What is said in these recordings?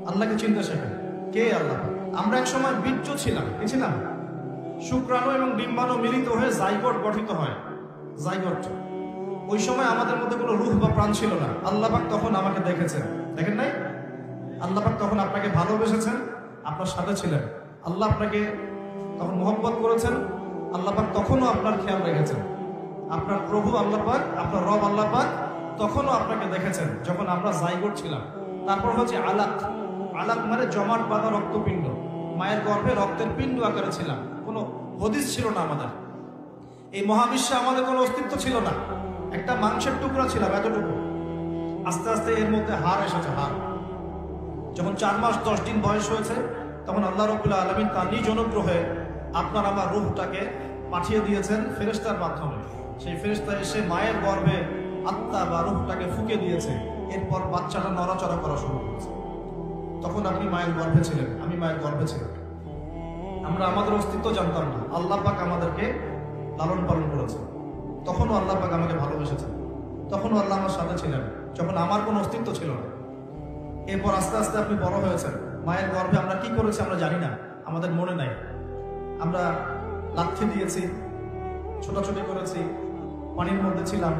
আল্লাহকে চিনতে শেখেন। কে আল্লাহ? আমরা এক সময় বীর্য ছিলাম, কি ছিলাম? শুক্রাণু এবং ডিম্বাণু মিলিত হয়ে জাইগোট গঠিত হয়, জাইগোট। ওই সময় আমাদের মধ্যে কোনো রূহ বা প্রাণ ছিল না। আল্লাহ পাক তখন আমাকে দেখেছেন, দেখেন নাই? আল্লাহ পাক তখন আপনাকে ভালোবেসেছেন, আপনার সাথে ছিলেন। আল্লাহ আপনাকে তখন মোহব্বত করেছেন। আল্লাহ পাক তখনও আপনার খেয়াল রেখেছেন। আপনার প্রভু আল্লাহ পাক, আপনার রব আল্লাহ পাক তখনও আপনাকে দেখেছেন যখন আমরা জাইগোট ছিলাম। তারপর হচ্ছে আলাক। আলাক মানে জমাট বাঁধা রক্তপিণ্ড। মায়ের গর্ভে রক্তের পিণ্ড আকারে ছিলাম, কোনো হদিস ছিল না আমাদের। এই মহাবিশ্বে আমাদের কোনো অস্তিত্ব ছিল না, একটা মাংসের টুকরা ছিলাম, এতটুকু। আস্তে আস্তে এর মধ্যে হাড় এসেছে, হাড়। যখন 4 মাস 10 দিন বয়স হয়েছে, তখন আল্লাহ রাব্বুল আলামিন তার নিজ অনুগ্রহে আপনার আমার রূহটাকে পাঠিয়ে দিয়েছেন ফেরেশতার মাধ্যমে। সেই ফেরেশতা এসে মায়ের গর্ভে আত্মা বা রূহটাকে ফুঁকে দিয়েছে। এরপর বাচ্চাটা নড়াচড়া করা শুরু করেছে। তখন আপনি মায়ের গর্ভে ছিলেন, আমি মায়ের গর্ভে ছিলাম। আমরা আমাদের অস্তিত্ব জানতাম না। আল্লাহ পাক আমাদেরকে লালন পালন করেছেন। তখনও আল্লাহ পাক আমাকে ভালোবেসেছেন। তখনও আল্লাহ আমার সাথে ছিলেন যখন আমার কোনো অস্তিত্ব ছিল না। এরপর আস্তে আস্তে আপনি বড় হয়েছেন। মায়ের গর্ভে আমরা কি করেছি আমরা জানি না, আমাদের মনে নাই। আমরা লাথি দিয়েছি, ছোটাছুটি করেছি, পানির মধ্যে ছিলাম,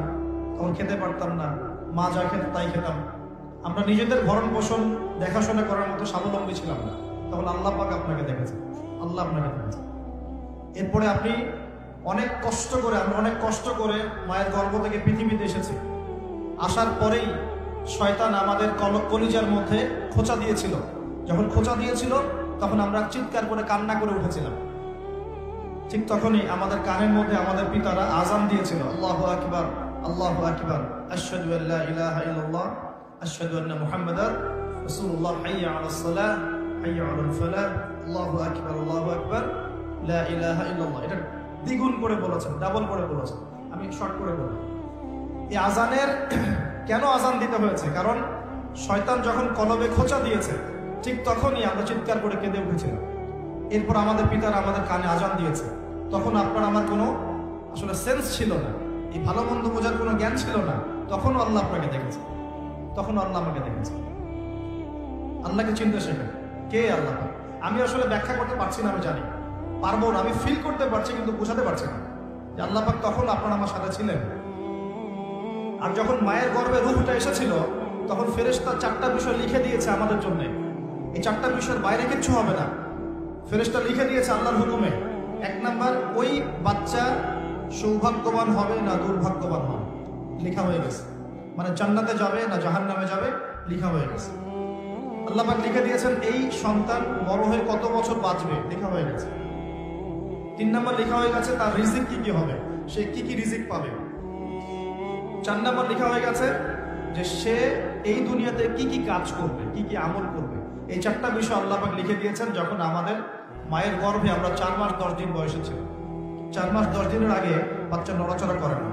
তখন খেতে পারতাম না। মা যা খেত তাই খেতাম। আমরা নিজেদের ভরণ পোষণ দেখাশোনা করার মতো স্বাবলম্বী ছিলাম না। তখন আল্লাহ পাক আপনাকে দেখেছেন, আল্লাহ আপনাকে দেখেছেন। এরপরে আপনি অনেক কষ্ট করে, আমরা অনেক কষ্ট করে মায়ের গর্ভ থেকে পৃথিবীতে এসেছি। আসার পরেই শয়তান আমাদের কলিজার মধ্যে খোঁচা দিয়েছিল। যখন খোঁচা দিয়েছিল তখন আমরা চিৎকার করে কান্না করে উঠেছিলাম। ঠিক তখনই আমাদের কানের মধ্যে আমাদের পিতারা আযান দিয়েছিল, আল্লাহু আকবার, আল্লাহু আকবার, আশহাদু আল্লা ইলাহা ইল্লাল্লাহ, আশহাদু আন্না মুহাম্মাদার রাসূলুল্লাহ, হাইয়া আলাস সালাহ, হাইয়া আলাল ফালাহ, আল্লাহু আকবার, আল্লাহু আকবার, লা ইলাহা ইল্লাল্লাহ। এটা দ্বিগুণ করে বলেছেন, ডাবল করে বলেছেন। আমি শর্ট করে বলি, এই আযানের কেন আযান দিতে হয়েছে? কারণ শয়তান যখন কলবে খোঁচা দিয়েছে ঠিক তখনই আমরা চিৎকার করে কেঁদে উঠেছিলাম। এরপর আমাদের পিতারা আমাদের কানে আযান দিয়েছে। তখন আপনার আমার কোনো আসলে সেন্স ছিল না, এই ভালো মন্দ বোঝার কোনো জ্ঞান ছিল না। তখনও আল্লাহ আপনাকে দেখেছে, তখনও আল্লাহ আমাকে দেখেছে। আল্লাহকে চিনতে শেখেন। কে আল্লাহ? আমি আসলে ব্যাখ্যা করতে পারছি না, আমি জানি পারবো না, আমি ফিল করতে পারছি কিন্তু বোঝাতে পারছি না যে আল্লাহ পাক তখন আপনার আমার সাথে ছিলেন। আর যখন মায়ের গর্ভে রূহটা এসেছিল তখন ফেরেশতা 4টা বিষয় লিখে দিয়েছে আমাদের জন্য। এই 4টা বিষয়ের বাইরে কিচ্ছু হবে না। ফেরেশতা লিখে দিয়েছে আল্লাহর হুকুমে। 1 নাম্বার, ওই বাচ্চা সৌভাগ্যবান হবে না দুর্ভাগ্যবান হবে, লেখা হয়ে গেছে। মানে জান্নাতে যাবে না জাহান্নামে যাবে, লেখা হয়ে গেছে। আল্লাহ পাক লিখে দিয়েছেন এই সন্তান বড় হয়ে কত বছর বাঁচবে, লেখা হয়ে গেছে। 3 নাম্বার লেখা হয়ে গেছে তার রিজিক কি কি হবে, সে কি কি রিজিক পাবে। 4 নাম্বার লেখা হয়ে গেছে যে সে এই দুনিয়াতে কি কি কাজ করবে, কি কি আমল করবে। এই 4টা বিষয় আল্লাহ পাক লিখে দিয়েছেন যখন আমাদের মায়ের গর্ভে আমরা 4 মাস 10 দিন বয়সে ছিলাম। 4 মাস 10 দিনের আগে বাচ্চা নড়াচড়া করে না,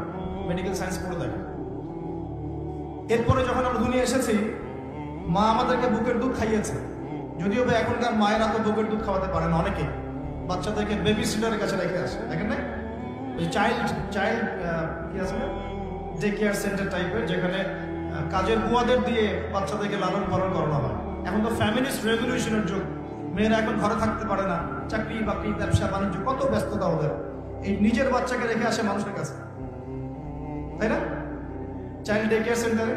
মেডিকেল সায়েন্স পড়ে দেখে। এরপরে যখন আমরা দুনিয়া এসেছি মা আমাদেরকে বুকের দুধ খাইয়েছে। যদিও বা এখনকার মায়েরা তো বুকের দুধ খাওয়াতে পারে না, অনেকে বাচ্চাদেরকে বেবি সিটারের কাছে রেখে আসে, দেখেন না? চাইল্ড কি আছে না, ডে কেয়ার সেন্টার টাইপের, যেখানে কাজের বুয়াদের দিয়ে বাচ্চাদেরকে লালন পালন করানো হয়। এখন তো ফ্যামিলিস্ট রেভলিউশনের যুগ, মেয়েরা এখন ঘরে থাকতে পারে না, চাকরি বাকরি ব্যবসা বাণিজ্য, কত ব্যস্ততা ওদের। এই নিজের বাচ্চাকে রেখে আসে মানুষের কাছে, তাই না? চাইল্ড ডে কেয়ার সেন্টারে।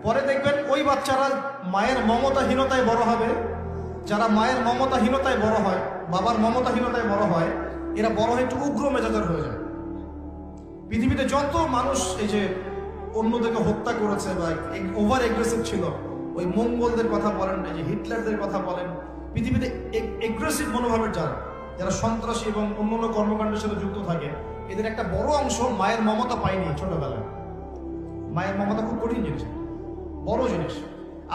পরে দেখবেন ওই বাচ্চারা মায়ের মমতাহীনতায় বড় হবে। যারা মায়ের মমতাহীনতায় বড় হয়, বাবার মমতাহীনতায় বড় হয়, এরা বড় হয়ে একটু উগ্র মেজাজের হয়ে যায়। পৃথিবীতে যত মানুষ এই যে অন্যদেরকে হত্যা করেছে বা ওভার এগ্রেসিভ ছিল, ওই মঙ্গলদের কথা বলেন, এই যে হিটলারদের কথা বলেন, পৃথিবীতে এগ্রেসিভ মনোভাবের যারা সন্ত্রাসী এবং অন্যান্য কর্মকাণ্ডের সাথে যুক্ত থাকে, এদের একটা বড় অংশ মায়ের মমতা পায়নি ছোটবেলায়। মায়ের মমতা খুব কঠিন জিনিস, বড় জিনিস।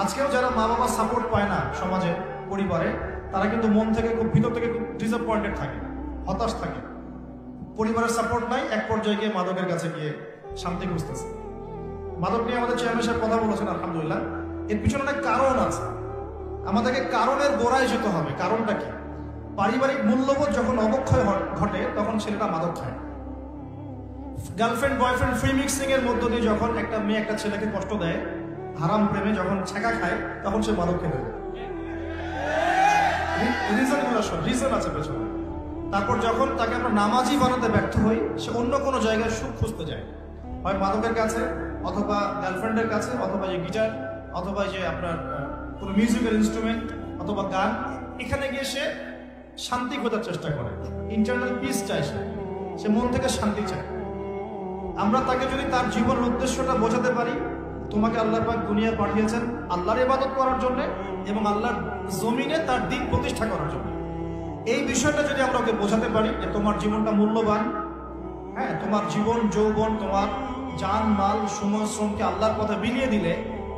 আজকেও যারা মা বাবার সাপোর্ট পায় না সমাজে, পরিবারে, তারা কিন্তু মন থেকে খুব ভিতর থেকে খুব ডিসঅ্যাপয়েন্টেড থাকে, হতাশ থাকে। পরিবারের সাপোর্ট নাই, এক পর্যায়ে গিয়ে মাদকের কাছে গিয়ে শান্তি খুঁজতেছে। মাদক নিয়ে আমাদের চেয়ারম্যান সাহেব কথা বলেছেন, আলহামদুলিল্লাহ। এর পিছনে অনেক কারণ আছে, আমাদেরকে কারণের গোড়ায় যেতে হবে। কারণটা কি? পারিবারিক মূল্যবোধ যখন অবক্ষয় ঘটে তখন ছেলেটা মাদক খায়। গার্লফ্রেন্ড বয়ফ্রেন্ড ফ্রি মিক্সিং এর মধ্য দিয়ে যখন একটা মেয়ে একটা ছেলেকে কষ্ট দেয়, হারাম প্রেমে যখন ছেঁকা খায়, তখন সে মাদক খেতে দেয়। রিজনগুলো সব রিজন আছে পেছনে। তারপর যখন তাকে আমরা নামাজি বানাতে ব্যর্থ হই, সে অন্য কোনো জায়গায় সুখ খুঁজতে যায়, হয় মাদকের কাছে, অথবা গার্লফ্রেন্ডের কাছে, অথবা যে গিটার, অথবা যে আপনার কোনো মিউজিক্যাল ইনস্ট্রুমেন্ট, অথবা গান। এখানে গিয়ে সে শান্তি খোঁজার চেষ্টা করে, ইন্টারনাল পিস চায়, সে মন থেকে শান্তি চায়। আমরা তাকে যদি তার জীবনের উদ্দেশ্যটা বোঝাতে পারি, তোমাকে আল্লাহ পাক দুনিয়া পাঠিয়েছেন আল্লাহর ইবাদত করার জন্য এবং আল্লাহর জমিনে তার দিন প্রতিষ্ঠা করার জন্য, এই বিষয়টা যদি আমরা ওকে বোঝাতে পারি যে তোমার জীবনটা মূল্যবান, হ্যাঁ, তোমার জীবন যৌবন, তোমার জান মাল সময় শ্রমকে আল্লাহর পথে বিলিয়ে দিলে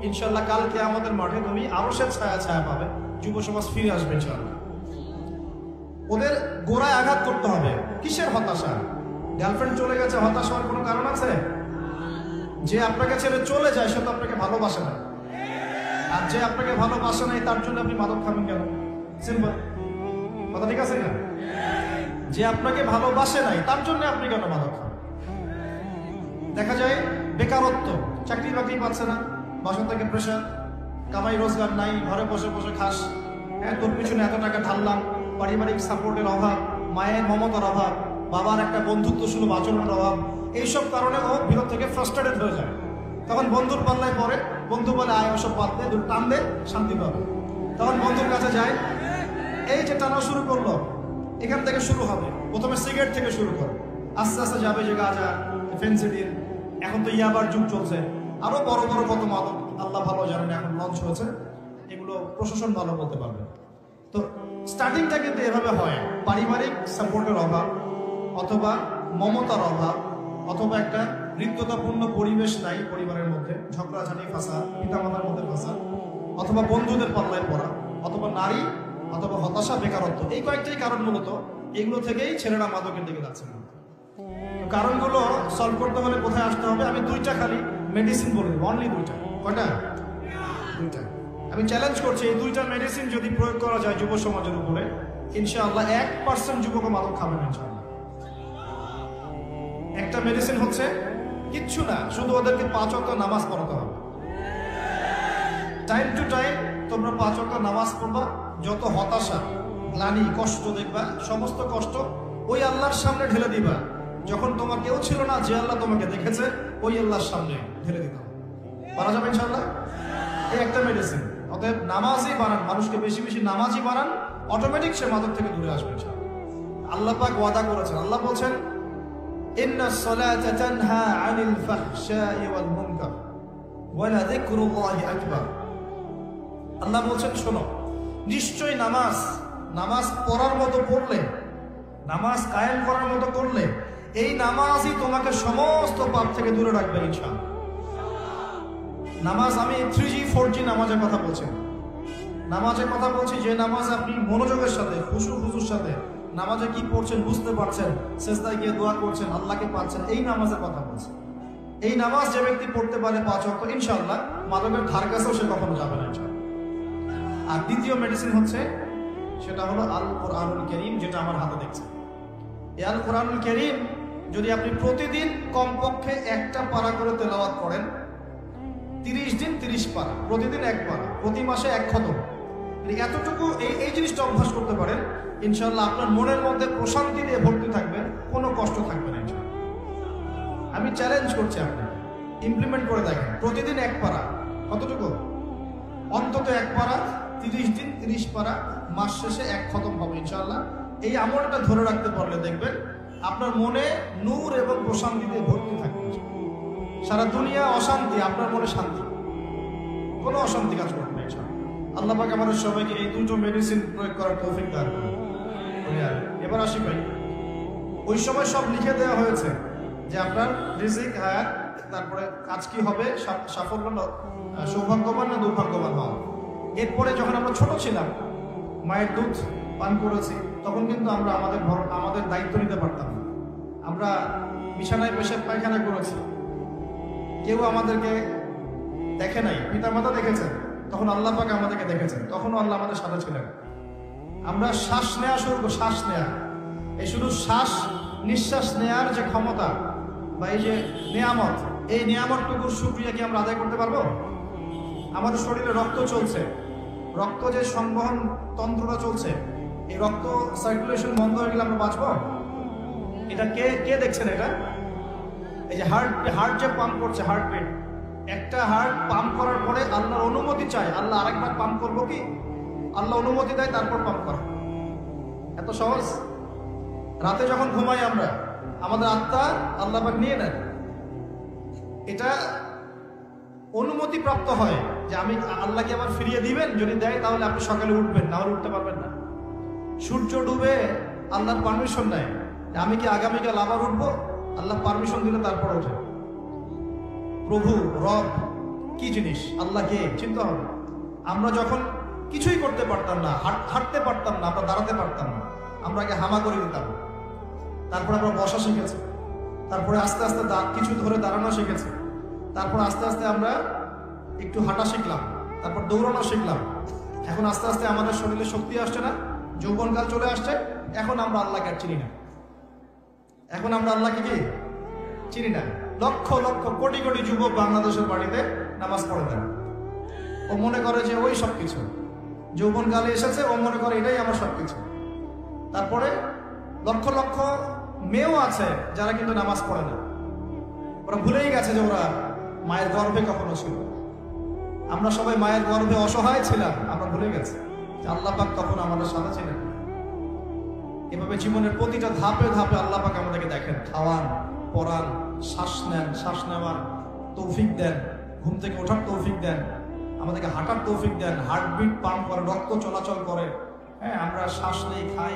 ইনশাল্লাহ কালকে আমাদের মাঠে তুমি আরো সে ছায়া ছায়া পাবে, যুব সমাজ ফিরে আসবে ইনশাল্লাহ। ওদের গোড়ায় আঘাত করতে হবে। কিসের হতাশা? গার্লফ্রেন্ড চলে গেছে, হতাশা হওয়ার কোনো কারণ আছে? যে আপনাকে ছেড়ে চলে যায় সে তো আপনাকে ভালোবাসে না, আর যে আপনাকে ভালোবাসে নাই তার জন্য আপনি মাদক খাবেন কেন? সিম্পল কথা, ঠিক আছে না? যে আপনাকে ভালোবাসে নাই তার জন্য আপনি কেন মাদক খাবেন? দেখা যায় বেকারত্ব, চাকরি বাকরি পাচ্ছে না, বাসা থেকে প্রেশার, কামাই রোজগার নাই, ঘরে বসে বসে খাস, হ্যাঁ, তোর পিছনে এত টাকা ঢাললাম, পারিবারিক সাপোর্টের অভাব, মায়ের মমতার অভাব, বাবার একটা বন্ধুত্ব সুলভ আচরণের অভাব, এইসব কারণে ও ভিতর থেকে ফ্রাস্ট্রেটেড হয়ে যায়। তখন বন্ধুর পাল্লায় পড়ে, বন্ধু বলে আয় ওসব বাদ দে, টান দে, শান্তি পাবে। তখন বন্ধুর কাছে যায়, এই যে টানা শুরু করলো, এখান থেকে শুরু হবে। প্রথমে সিগারেট থেকে শুরু করে, আস্তে আস্তে যাবে যে গাঁজা, ফেন্সিডিল, এখন তো ইয়াবার যুগ চলছে, আরো বড় বড় কত মাদক আল্লাহ ভালো জানেন এখন লঞ্চ হয়েছে, এগুলো প্রশাসন ভালো বলতে পারবে। তো স্টার্টিংটা কিন্তু এভাবে হয়, পারিবারিক সাপোর্টের অভাব, অথবা মমতার অভাব, অথবা একটা হৃদ্যতাপূর্ণ পরিবেশ নাই পরিবারের মধ্যে, ঝগড়াঝাটি ফাঁসা, পিতামাতার মধ্যে ফাঁসা, অথবা বন্ধুদের পাল্লায় পড়া, অথবা নারী, অথবা হতাশা, বেকারত্ব। এই কয়েকটাই কারণ মূলত, এগুলো থেকেই ছেলেরা মাদকের দিকে যাচ্ছে না। কারণগুলো সলভ করতে হলে কোথায় আসতে হবে? আমি দুইটা খালি মেডিসিন বলে দেবো, অনলি দুইটা। কয়টা? দুইটা। আমি চ্যালেঞ্জ করছি, এই দুইটা মেডিসিন যদি প্রয়োগ করা যায় যুব সমাজের উপরে, ইনশাআল্লাহ 1% যুবক মাদক খাবেন ইনশাআল্লাহ। একটা মেডিসিন হচ্ছে কিচ্ছু না, শুধু ওদেরকে 5 ওয়াক্ত নামাজ পড়াতে হবে। টাইম টু টাইম তোমরা 5 ওয়াক্ত নামাজ পড়বা, যত হতাশা, গ্লানি, কষ্ট দেখবা, সমস্ত কষ্ট ওই আল্লাহর সামনে ঢেলে দিবা। যখন তোমার কেউ ছিল না, যে আল্লাহ তোমাকে দেখেছে, ওই আল্লাহর সামনে ঢেলে দিতে হবে। পারা যাবে ইনশাআল্লাহ? এই একটা মেডিসিন। অতএব নামাজই বানান, মানুষকে বেশি বেশি নামাজই বানান, অটোমেটিক সে মাদক থেকে দূরে আসবে ইনশাআল্লাহ। আল্লাহ পাক ওয়াদা করেছেন, আল্লাহ বলছেন ইন্নাস সালাতা তানহা আনিল ফাহশাই ওয়াল মুনকার ওয়া লাযিকরুল্লাহি আকবার। আল্লাহ বলছেন শোনো, নিশ্চয়ই নামাজ পড়ার মতো পড়লে, নামাজ কায়েম করার মতো করলে, এই নামাজই তোমাকে সমস্ত পাপ থেকে দূরে রাখবে ইনশাআল্লাহ। নামাজ, আমি 3G 4G নামাজের কথা বলছি, নামাজের কথা বলছি যে নামাজ আপনি মনোযোগের সাথে, খুশুর সাথে নামাজে কি পড়ছেন বুঝতে পারছেন, সেজদায় গিয়ে দোয়া করছেন, আল্লাহকে পাচ্ছেন, এই নামাজের কথা বলছি। এই নামাজ যে ব্যক্তি পড়তে পারে 5 ওয়াক্ত, ইনশাআল্লাহ মাদকের ধার কাছেও সে কখনো যাবে না ইনশাআল্লাহ। আর দ্বিতীয় মেডিসিন হচ্ছে, সেটা হলো আল কোরআনুল কারীম, যেটা আমার হাতে দেখছেন। এই আল কোরআনুল কারীম যদি আপনি প্রতিদিন কমপক্ষে একটা পারা করে তেলাওয়াত করেন, 30 দিন 30 পারা, প্রতিদিন 1 পারা, প্রতি মাসে 1 খতম, এতটুকু এই জিনিসটা অভ্যাস করতে পারেন, ইনশাআল্লাহ আপনার মনের মধ্যে প্রশান্তি দিয়ে ভর্তি থাকবে, কোনো কষ্ট থাকবে না ইনশাআল্লাহ। আমি চ্যালেঞ্জ করছি, আপনি ইমপ্লিমেন্ট করে দেখেন, প্রতিদিন 1 পারা, কতটুকু? অন্তত 1 পারা, 30 দিন 30 পারা, মাস শেষে 1 খতম হবে ইনশাআল্লাহ। এই আমলটা ধরে রাখতে পারলে দেখবেন আপনার মনে নূর এবং প্রশান্তিতে ভর্তি থাকবে। সারা দুনিয়া অশান্তি, আপনার মনে শান্তি, কোনো অশান্তি কাজ করবে না ইনশাআল্লাহ। আল্লাহ পাক আমাদের সবাইকে এই দুটো মেডিসিন প্রয়োগ করার তৌফিক দান করুন। এবার আসি ভাই, ওই সময় সব লিখে দেওয়া হয়েছে যে আপনার রিজিক, হায়াত, তারপরে কাজ কি হবে, সাফল্য, সৌভাগ্যবান না দুর্ভাগ্যবান হওয়া। এরপরে যখন আমরা ছোট ছিলাম, মায়ের দুধ পান করেছি, তখন কিন্তু আমরা আমাদের দায়িত্ব নিতে পারতাম না। আমরা বিছানায় পেশাব পায়খানা করেছি, কেউ আমাদেরকে দেখে নাই, পিতামাতা দেখেছেন, তখন আল্লাহ পাক আমাদেরকে দেখেছেন, তখনও আল্লাহ আমাদের সাথে ছিলেন। আমরা শ্বাস নেওয়া শুরু করি, শ্বাস নেওয়া, এই শুধু শ্বাস নিঃশ্বাস নেওয়ার যে ক্ষমতা বা এই যে নিয়ামত, এই নিয়ামতটুকুর শুকরিয়া কি আমরা আদায় করতে পারবো? আমাদের শরীরে রক্ত চলছে, রক্ত যে সংবহন তন্ত্রটা চলছে, এই রক্ত সার্কুলেশন বন্ধ হয়ে গেলে আমরা বাঁচবো? এটা কে কে দেখছেন? এটা এই যে হার্ট যে পাম্প করছে, হার্টবিট, একটা হার্ট পাম্প করার পরে আল্লাহর অনুমতি চায়, আল্লাহ আরেকবার পাম্প করবো কি? আল্লাহ অনুমতি দেয়, তারপর পাম্প করে। এত সহজ? রাতে যখন ঘুমাই আমরা, আমাদের আত্মা আল্লাহ পাক নিয়ে নেন, এটা অনুমতি প্রাপ্ত হয় যে আমি আল্লাহকে আবার ফিরিয়ে দিবেন, যদি দেয় তাহলে আপনি সকালে উঠবেন, না হলে উঠতে পারবেন না। সূর্য ডুবে আল্লাহর পারমিশন নেয়, আমি কি আগামীকাল আবার উঠবো? আল্লাহ পারমিশন দিলে তারপর ওঠে। প্রভু রব কি জিনিস, আল্লাহকে চিন্তা হবে। আমরা যখন কিছুই করতে পারতাম না, হাঁটতে পারতাম না, আমরা দাঁড়াতে পারতাম না, আমরা আগে হামা করে দিতাম, তারপর আমরা বসা শিখেছি, তারপরে আস্তে আস্তে কিছু ধরে দাঁড়ানো শিখেছি, তারপর আস্তে আস্তে আমরা একটু হাঁটা শিখলাম, তারপর দৌড়ানো শিখলাম। এখন আস্তে আস্তে আমাদের শরীরে শক্তি আসছে না, যৌবনকাল চলে আসছে, এখন আমরা আল্লাহকে আর চিনি না। এখন আমরা আল্লাহকে কি চিনি না। লক্ষ লক্ষ কোটি কোটি যুবক বাংলাদেশের বাড়িতে নামাজ পড়ে দেন, ও মনে করে যে ওই সব কিছু, যৌবনকালে এসেছে, ও মনে করে এটাই আমার সবকিছু। তারপরে লক্ষ লক্ষ মেয়েও আছে যারা কিন্তু নামাজ পড়ে না, ওরা ভুলেই গেছে যে ওরা মায়ের গর্ভে কখনো ছিল। আমরা সবাই মায়ের গর্ভে অসহায় ছিলাম, আমরা ভুলে গেছি যে আল্লাহ পাক তখন আমাদের সাথে ছিলেন। এভাবে জীবনের প্রতিটা ধাপে ধাপে আল্লাহ পাক আমাদেরকে দেখেন, খাওয়ান, পড়ান, শ্বাস নেন, শ্বাস নেওয়ার তৌফিক দেন, ঘুম থেকে ওঠার তৌফিক দেন, আমাদেরকে হাঁটার তৌফিক দেন, হার্টবিট পাম্প করে, রক্ত চলাচল করে। হ্যাঁ, আমরা শ্বাস নেই, খাই,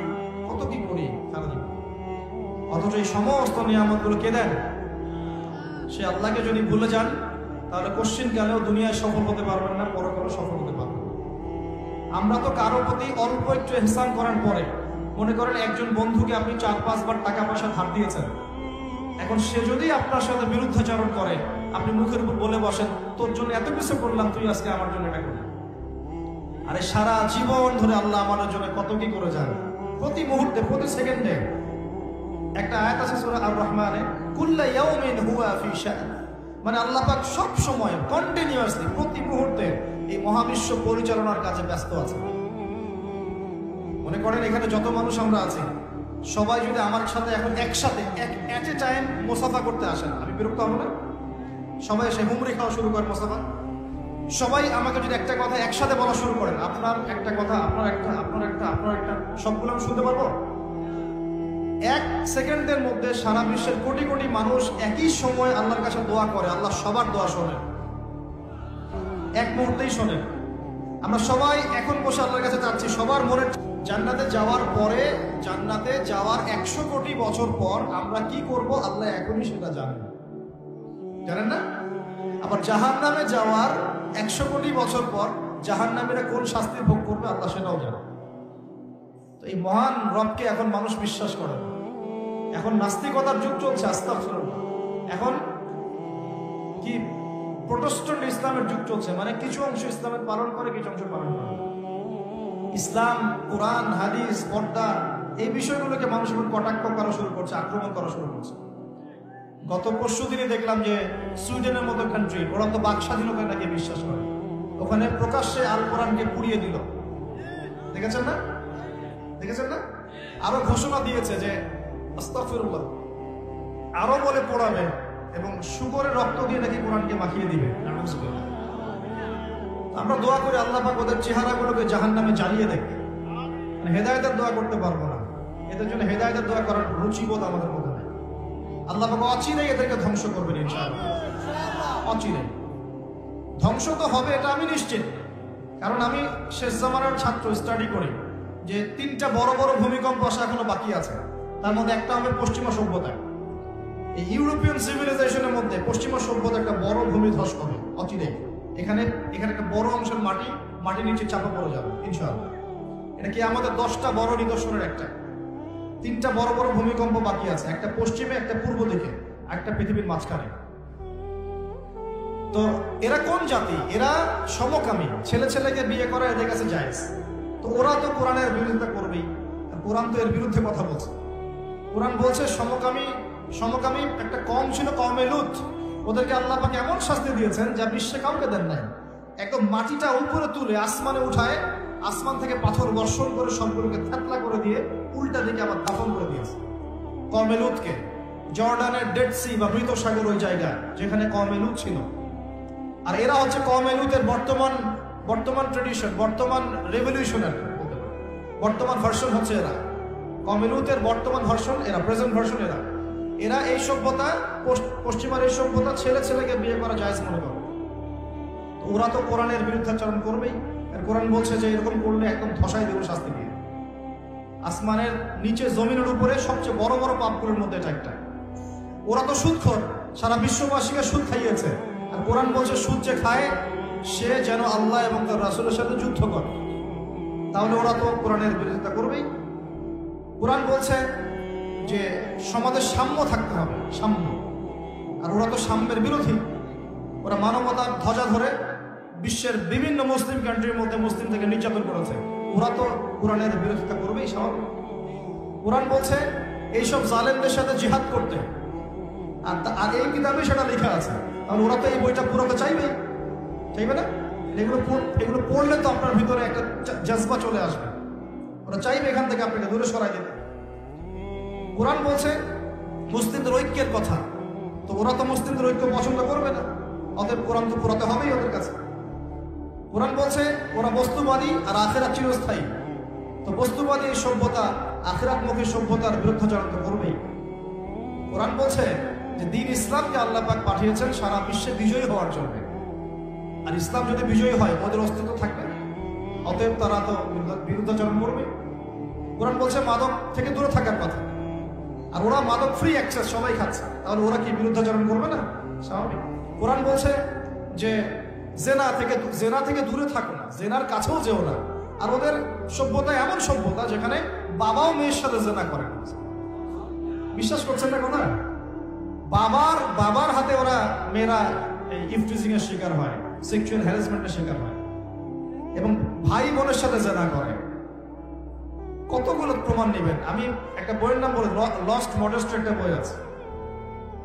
কত কি করি সারাদিন, অথচ এই সমস্ত নিয়ামতগুলো কে দেন? সে আল্লাহকে যদি ভুলে যান, তাহলে কোশ্চিনকালেও দুনিয়ায় সফল হতে পারবেন না, পরকালে সফল হতে পারবেন। আমরা তো কারো প্রতি অল্প একটু ইহসান করার পরে, মনে করেন একজন বন্ধুকে আপনি 4-5 বার টাকা পয়সা ধার দিয়েছেন, এখন সে যদি আপনার সাথে বিরুদ্ধাচরণ করে, আপনি মুখের উপর বলে বসেন, তোর জন্য এত কিছু করলাম, তুই আজকে আমার জন্য এটা করলি। আরে সারা জীবন ধরে আল্লাহ আমাদের জন্য কত কি করে যান, প্রতি মুহূর্তে, প্রতি সেকেন্ডে। একটা আয়াত আছে সূরা আর রহমানে, কুল্লা ইয়াউমিন হুয়া ফি শাআন, মানে আল্লাহ পাক সব সময় কন্টিনিউয়াসলি প্রতি মুহূর্তে এই মহাবিশ্ব পরিচালনার কাজে ব্যস্ত আছে। মনে করেন এখানে যত মানুষ আমরা আছি, সবাই যদি আমার সাথে এখন একসাথে এট এ টাইম মুসাফা করতে আসেন, আমি বিরক্ত হব না? সবাই এসে হুমড়ি খাওয়া শুরু করে মুসাফা, সবাই আমাকে যদি একটা কথা একসাথে বলা শুরু করেন, আপনার একটা কথা, আপনার একটা, আপনার একটা, আপনার একটা, সবগুলো আমি শুনতে পারবো? 1 সেকেন্ডের মধ্যে সারা বিশ্বের কোটি কোটি মানুষ একই সময় আল্লাহর কাছে দোয়া করে, আল্লাহ সবার দোয়া শোনেন, এক মুহূর্তেই শোনেন। আমরা সবাই এখন বসে আল্লাহর কাছে চাচ্ছি, সবার মনে। জান্নাতে যাওয়ার পরে, জান্নাতে যাওয়ার 100 কোটি বছর পর আমরা কি করব আল্লাহ এখনই সেটা জানেন, জানেন না? আবার জাহান্নামে যাওয়ার 100 কোটি বছর পর জাহান্নামীরা কোন শাস্তি ভোগ করবে আল্লাহ সেটাও জানেন। তো এই মহান রবকে এখন মানুষ বিশ্বাস করে না। এখন নাস্তিকতার যুগ চলছে, আস্তাগফিরুল্লাহ। এখন কি প্রোটেস্ট্যান্ট ইসলামের যুগ চলছে, মানে কিছু অংশ ইসলামের পালন করে, কিছু অংশ পালন করে। ইসলাম, কোরআন, হাদিস, পর্দা, এই বিষয়গুলোকে মানুষ এখন কটাক্ষ করা শুরু করছে, আক্রমণ করা শুরু করছে। গত পরশু দিনে দেখলাম যে সুইডেনের মতো কান্ট্রি, ওরা তো বাক স্বাধীনতায় নাকি বিশ্বাস করে, ওখানে প্রকাশ্যে আল কোরআনকে পুড়িয়ে দিল। দেখেছেন না? দেখেছেন না? আরো ঘোষণা দিয়েছে যে আস্তাগফিরুল্লাহ, আরো বলে পড়াবে এবং শুকরের রক্ত দিয়ে নাকি কোরআনকে মাখিয়ে দিবে। আমরা দোয়া করি আল্লাহ পাক ওদের চেহারাগুলোকে জাহান্নামে জ্বালিয়ে দেখবে, মানে হেদায়েতের দোয়া করতে পারবো না, এদের জন্য হেদায়েতের দোয়া করার রুচিবোধ আমাদের মধ্যে নেই। আল্লাহ পাক অচিরেই এদেরকে ধ্বংস করবেন ইনশাআল্লাহ, অচিরেই ধ্বংস তো হবে, এটা আমি নিশ্চিত। কারণ আমি শেষ জামানার ছাত্র, স্টাডি করি যে 3টা বড় বড় ভূমিকম্প আসা এখনো বাকি আছে। তার মধ্যে একটা হবে পশ্চিমা সভ্যতা। এই ইউরোপিয়ান সিভিলাইজেশনের মধ্যে পশ্চিমা সভ্যতা একটা বড় ভূমিধস হবে অচিরেই। এখানে একটা বড় অংশের মাটি নিচে চাপা পড়ে যাবে ইনশাআল্লাহ। এটা কি আমাদের 10টা বড় নিদর্শনের একটা। 3টা বড় বড় ভূমিকম্প বাকি আছে, একটা পশ্চিমে, একটা পূর্ব দিকে, একটা পৃথিবীর মাঝখানে। তো এরা কোন জাতি? এরা সমকামী, ছেলে ছেলেকে বিয়ে করা এদের কাছে জায়েজ। তো ওরা তো কোরআনের বিরোধিতা করবেই, কোরআন তো এর বিরুদ্ধে কথা বলছে। কোরআন বলছে সমকামী একটা কম ছিল, কওমে লূত, ওদেরকে আল্লাহ পাক এমন শাস্তি দিয়েছেন যা বিশ্বে কাউকে দেন নাই। একদম মাটিটা উপরে তুলে আসমানে উঠায়, আসমান থেকে পাথর বর্ষণ করে সবগুলোকে থেতলা করে দিয়ে উল্টা দিকে আবার দাফন করে দিয়েছে কওমে লূতকে। জর্ডানের ডেড সি বা মৃত সাগর ওই জায়গা যেখানে কওমে লূত ছিল। আর এরা হচ্ছে কওমে লূতের বর্তমান ট্রেডিশন, বর্তমান রেভলিউশনের বর্তমান ভার্সন হচ্ছে এরা। কওমে লূতের বর্তমান ভার্সন এরা, প্রেজেন্ট ভার্সন এরা। এরা এই সভ্যতা, পশ্চিমার এই সভ্যতা ছেলে ছেলেকে বিয়ে করা জায়েজ মনে করে। ওরা তো কোরআনের বিরুদ্ধাচরণ করবেই। আর কোরআন বলছে যে এরকম করলে একদম ধসাই দেব শাস্তি দিয়ে। আসমানের নিচে জমিনের উপরে সবচেয়ে বড় বড় পাপগুলোর মধ্যে এটা একটা। ওরা তো সুদখোর, সারা বিশ্ববাসীকে সুদ খাইয়েছে। আর কোরআন বলছে সুদ যে খায় সে যেন আল্লাহ এবং তার রাসূলের সাথে যুদ্ধ করে। তাহলে ওরা তো কোরআনের বিরোধিতা করবেই। কোরআন বলছে যে সমাজে সাম্য থাকতে হবে, সাম্য। আর ওরা তো সাম্যের বিরোধী। ওরা মানবতার ধ্বজা ধরে বিশ্বের বিভিন্ন মুসলিম কান্ট্রির মধ্যে মুসলিমদেরকে নির্যাতন করেছে। ওরা তো কোরআনের বিরোধিতা করবেই, স্বাভাবিক। কোরআন বলছে এইসব জালেমদের সাথে জিহাদ করতে, আর এই কিতাবে সেটা লেখা আছে। আর ওরা তো এই বইটা পুরোটা চাইবে না? এগুলো পড়লে তো আপনার ভিতরে একটা জজবা চলে আসবে। ওরা চাইবে এখান থেকে আপনাকে দূরে সরাই দিতে। কোরআন বলছে মুসলিমদের ঐক্যের কথা, তো ওরা তো মুসলিমদের ঐক্য পছন্দ করবে না, অতএব কোরআন তো পুরাতে হবেই ওদের কাছে। কোরআন বলছে ওরা বস্তুবাদী আর আখিরাত চিরস্থায়ী, তো বস্তুবাদী এই সভ্যতা আখিরাতমুখী সভ্যতার বিরুদ্ধাচরণ তো করবেই। কোরআন বলছে যে দিন ইসলামকে আল্লাহ পাক পাঠিয়েছেন সারা বিশ্বে বিজয়ী হওয়ার জন্য। আর ইসলাম যদি বিজয়ী হয় ওদের অস্তিত্ব থাকবে, অতএব তারা তো বিরুদ্ধাচরণ করবে। কোরআন বলছে মাদক থেকে দূরে থাকার কথা, আর ওরা মাদক ফ্রি অ্যাক্সেস সবাই খাচ্ছে, তাহলে ওরা কি বিরুদ্ধাচরণ করবে না? স্বাভাবিক। কোরআন বলছে যে জেনা থেকে দূরে থাকো না, জেনার কাছেও যেও না। আর ওদের সভ্যতা এমন সভ্যতা যেখানে বাবাও মেয়ের সাথে জেনা করে। বিশ্বাস করছেন না কথা? বাবার হাতে ওরা মেয়েরা ইফটিজিং এর শিকার হয়, সেক্সুয়াল হ্যারাসমেন্টের শিকার হয়, এবং ভাই বোনের সাথে জেনা করে। কতগুলো প্রমাণ নেবেন? আমি একটা বইয়ের নাম বলে, লস্ট মডেস্ট একটা বই আছে,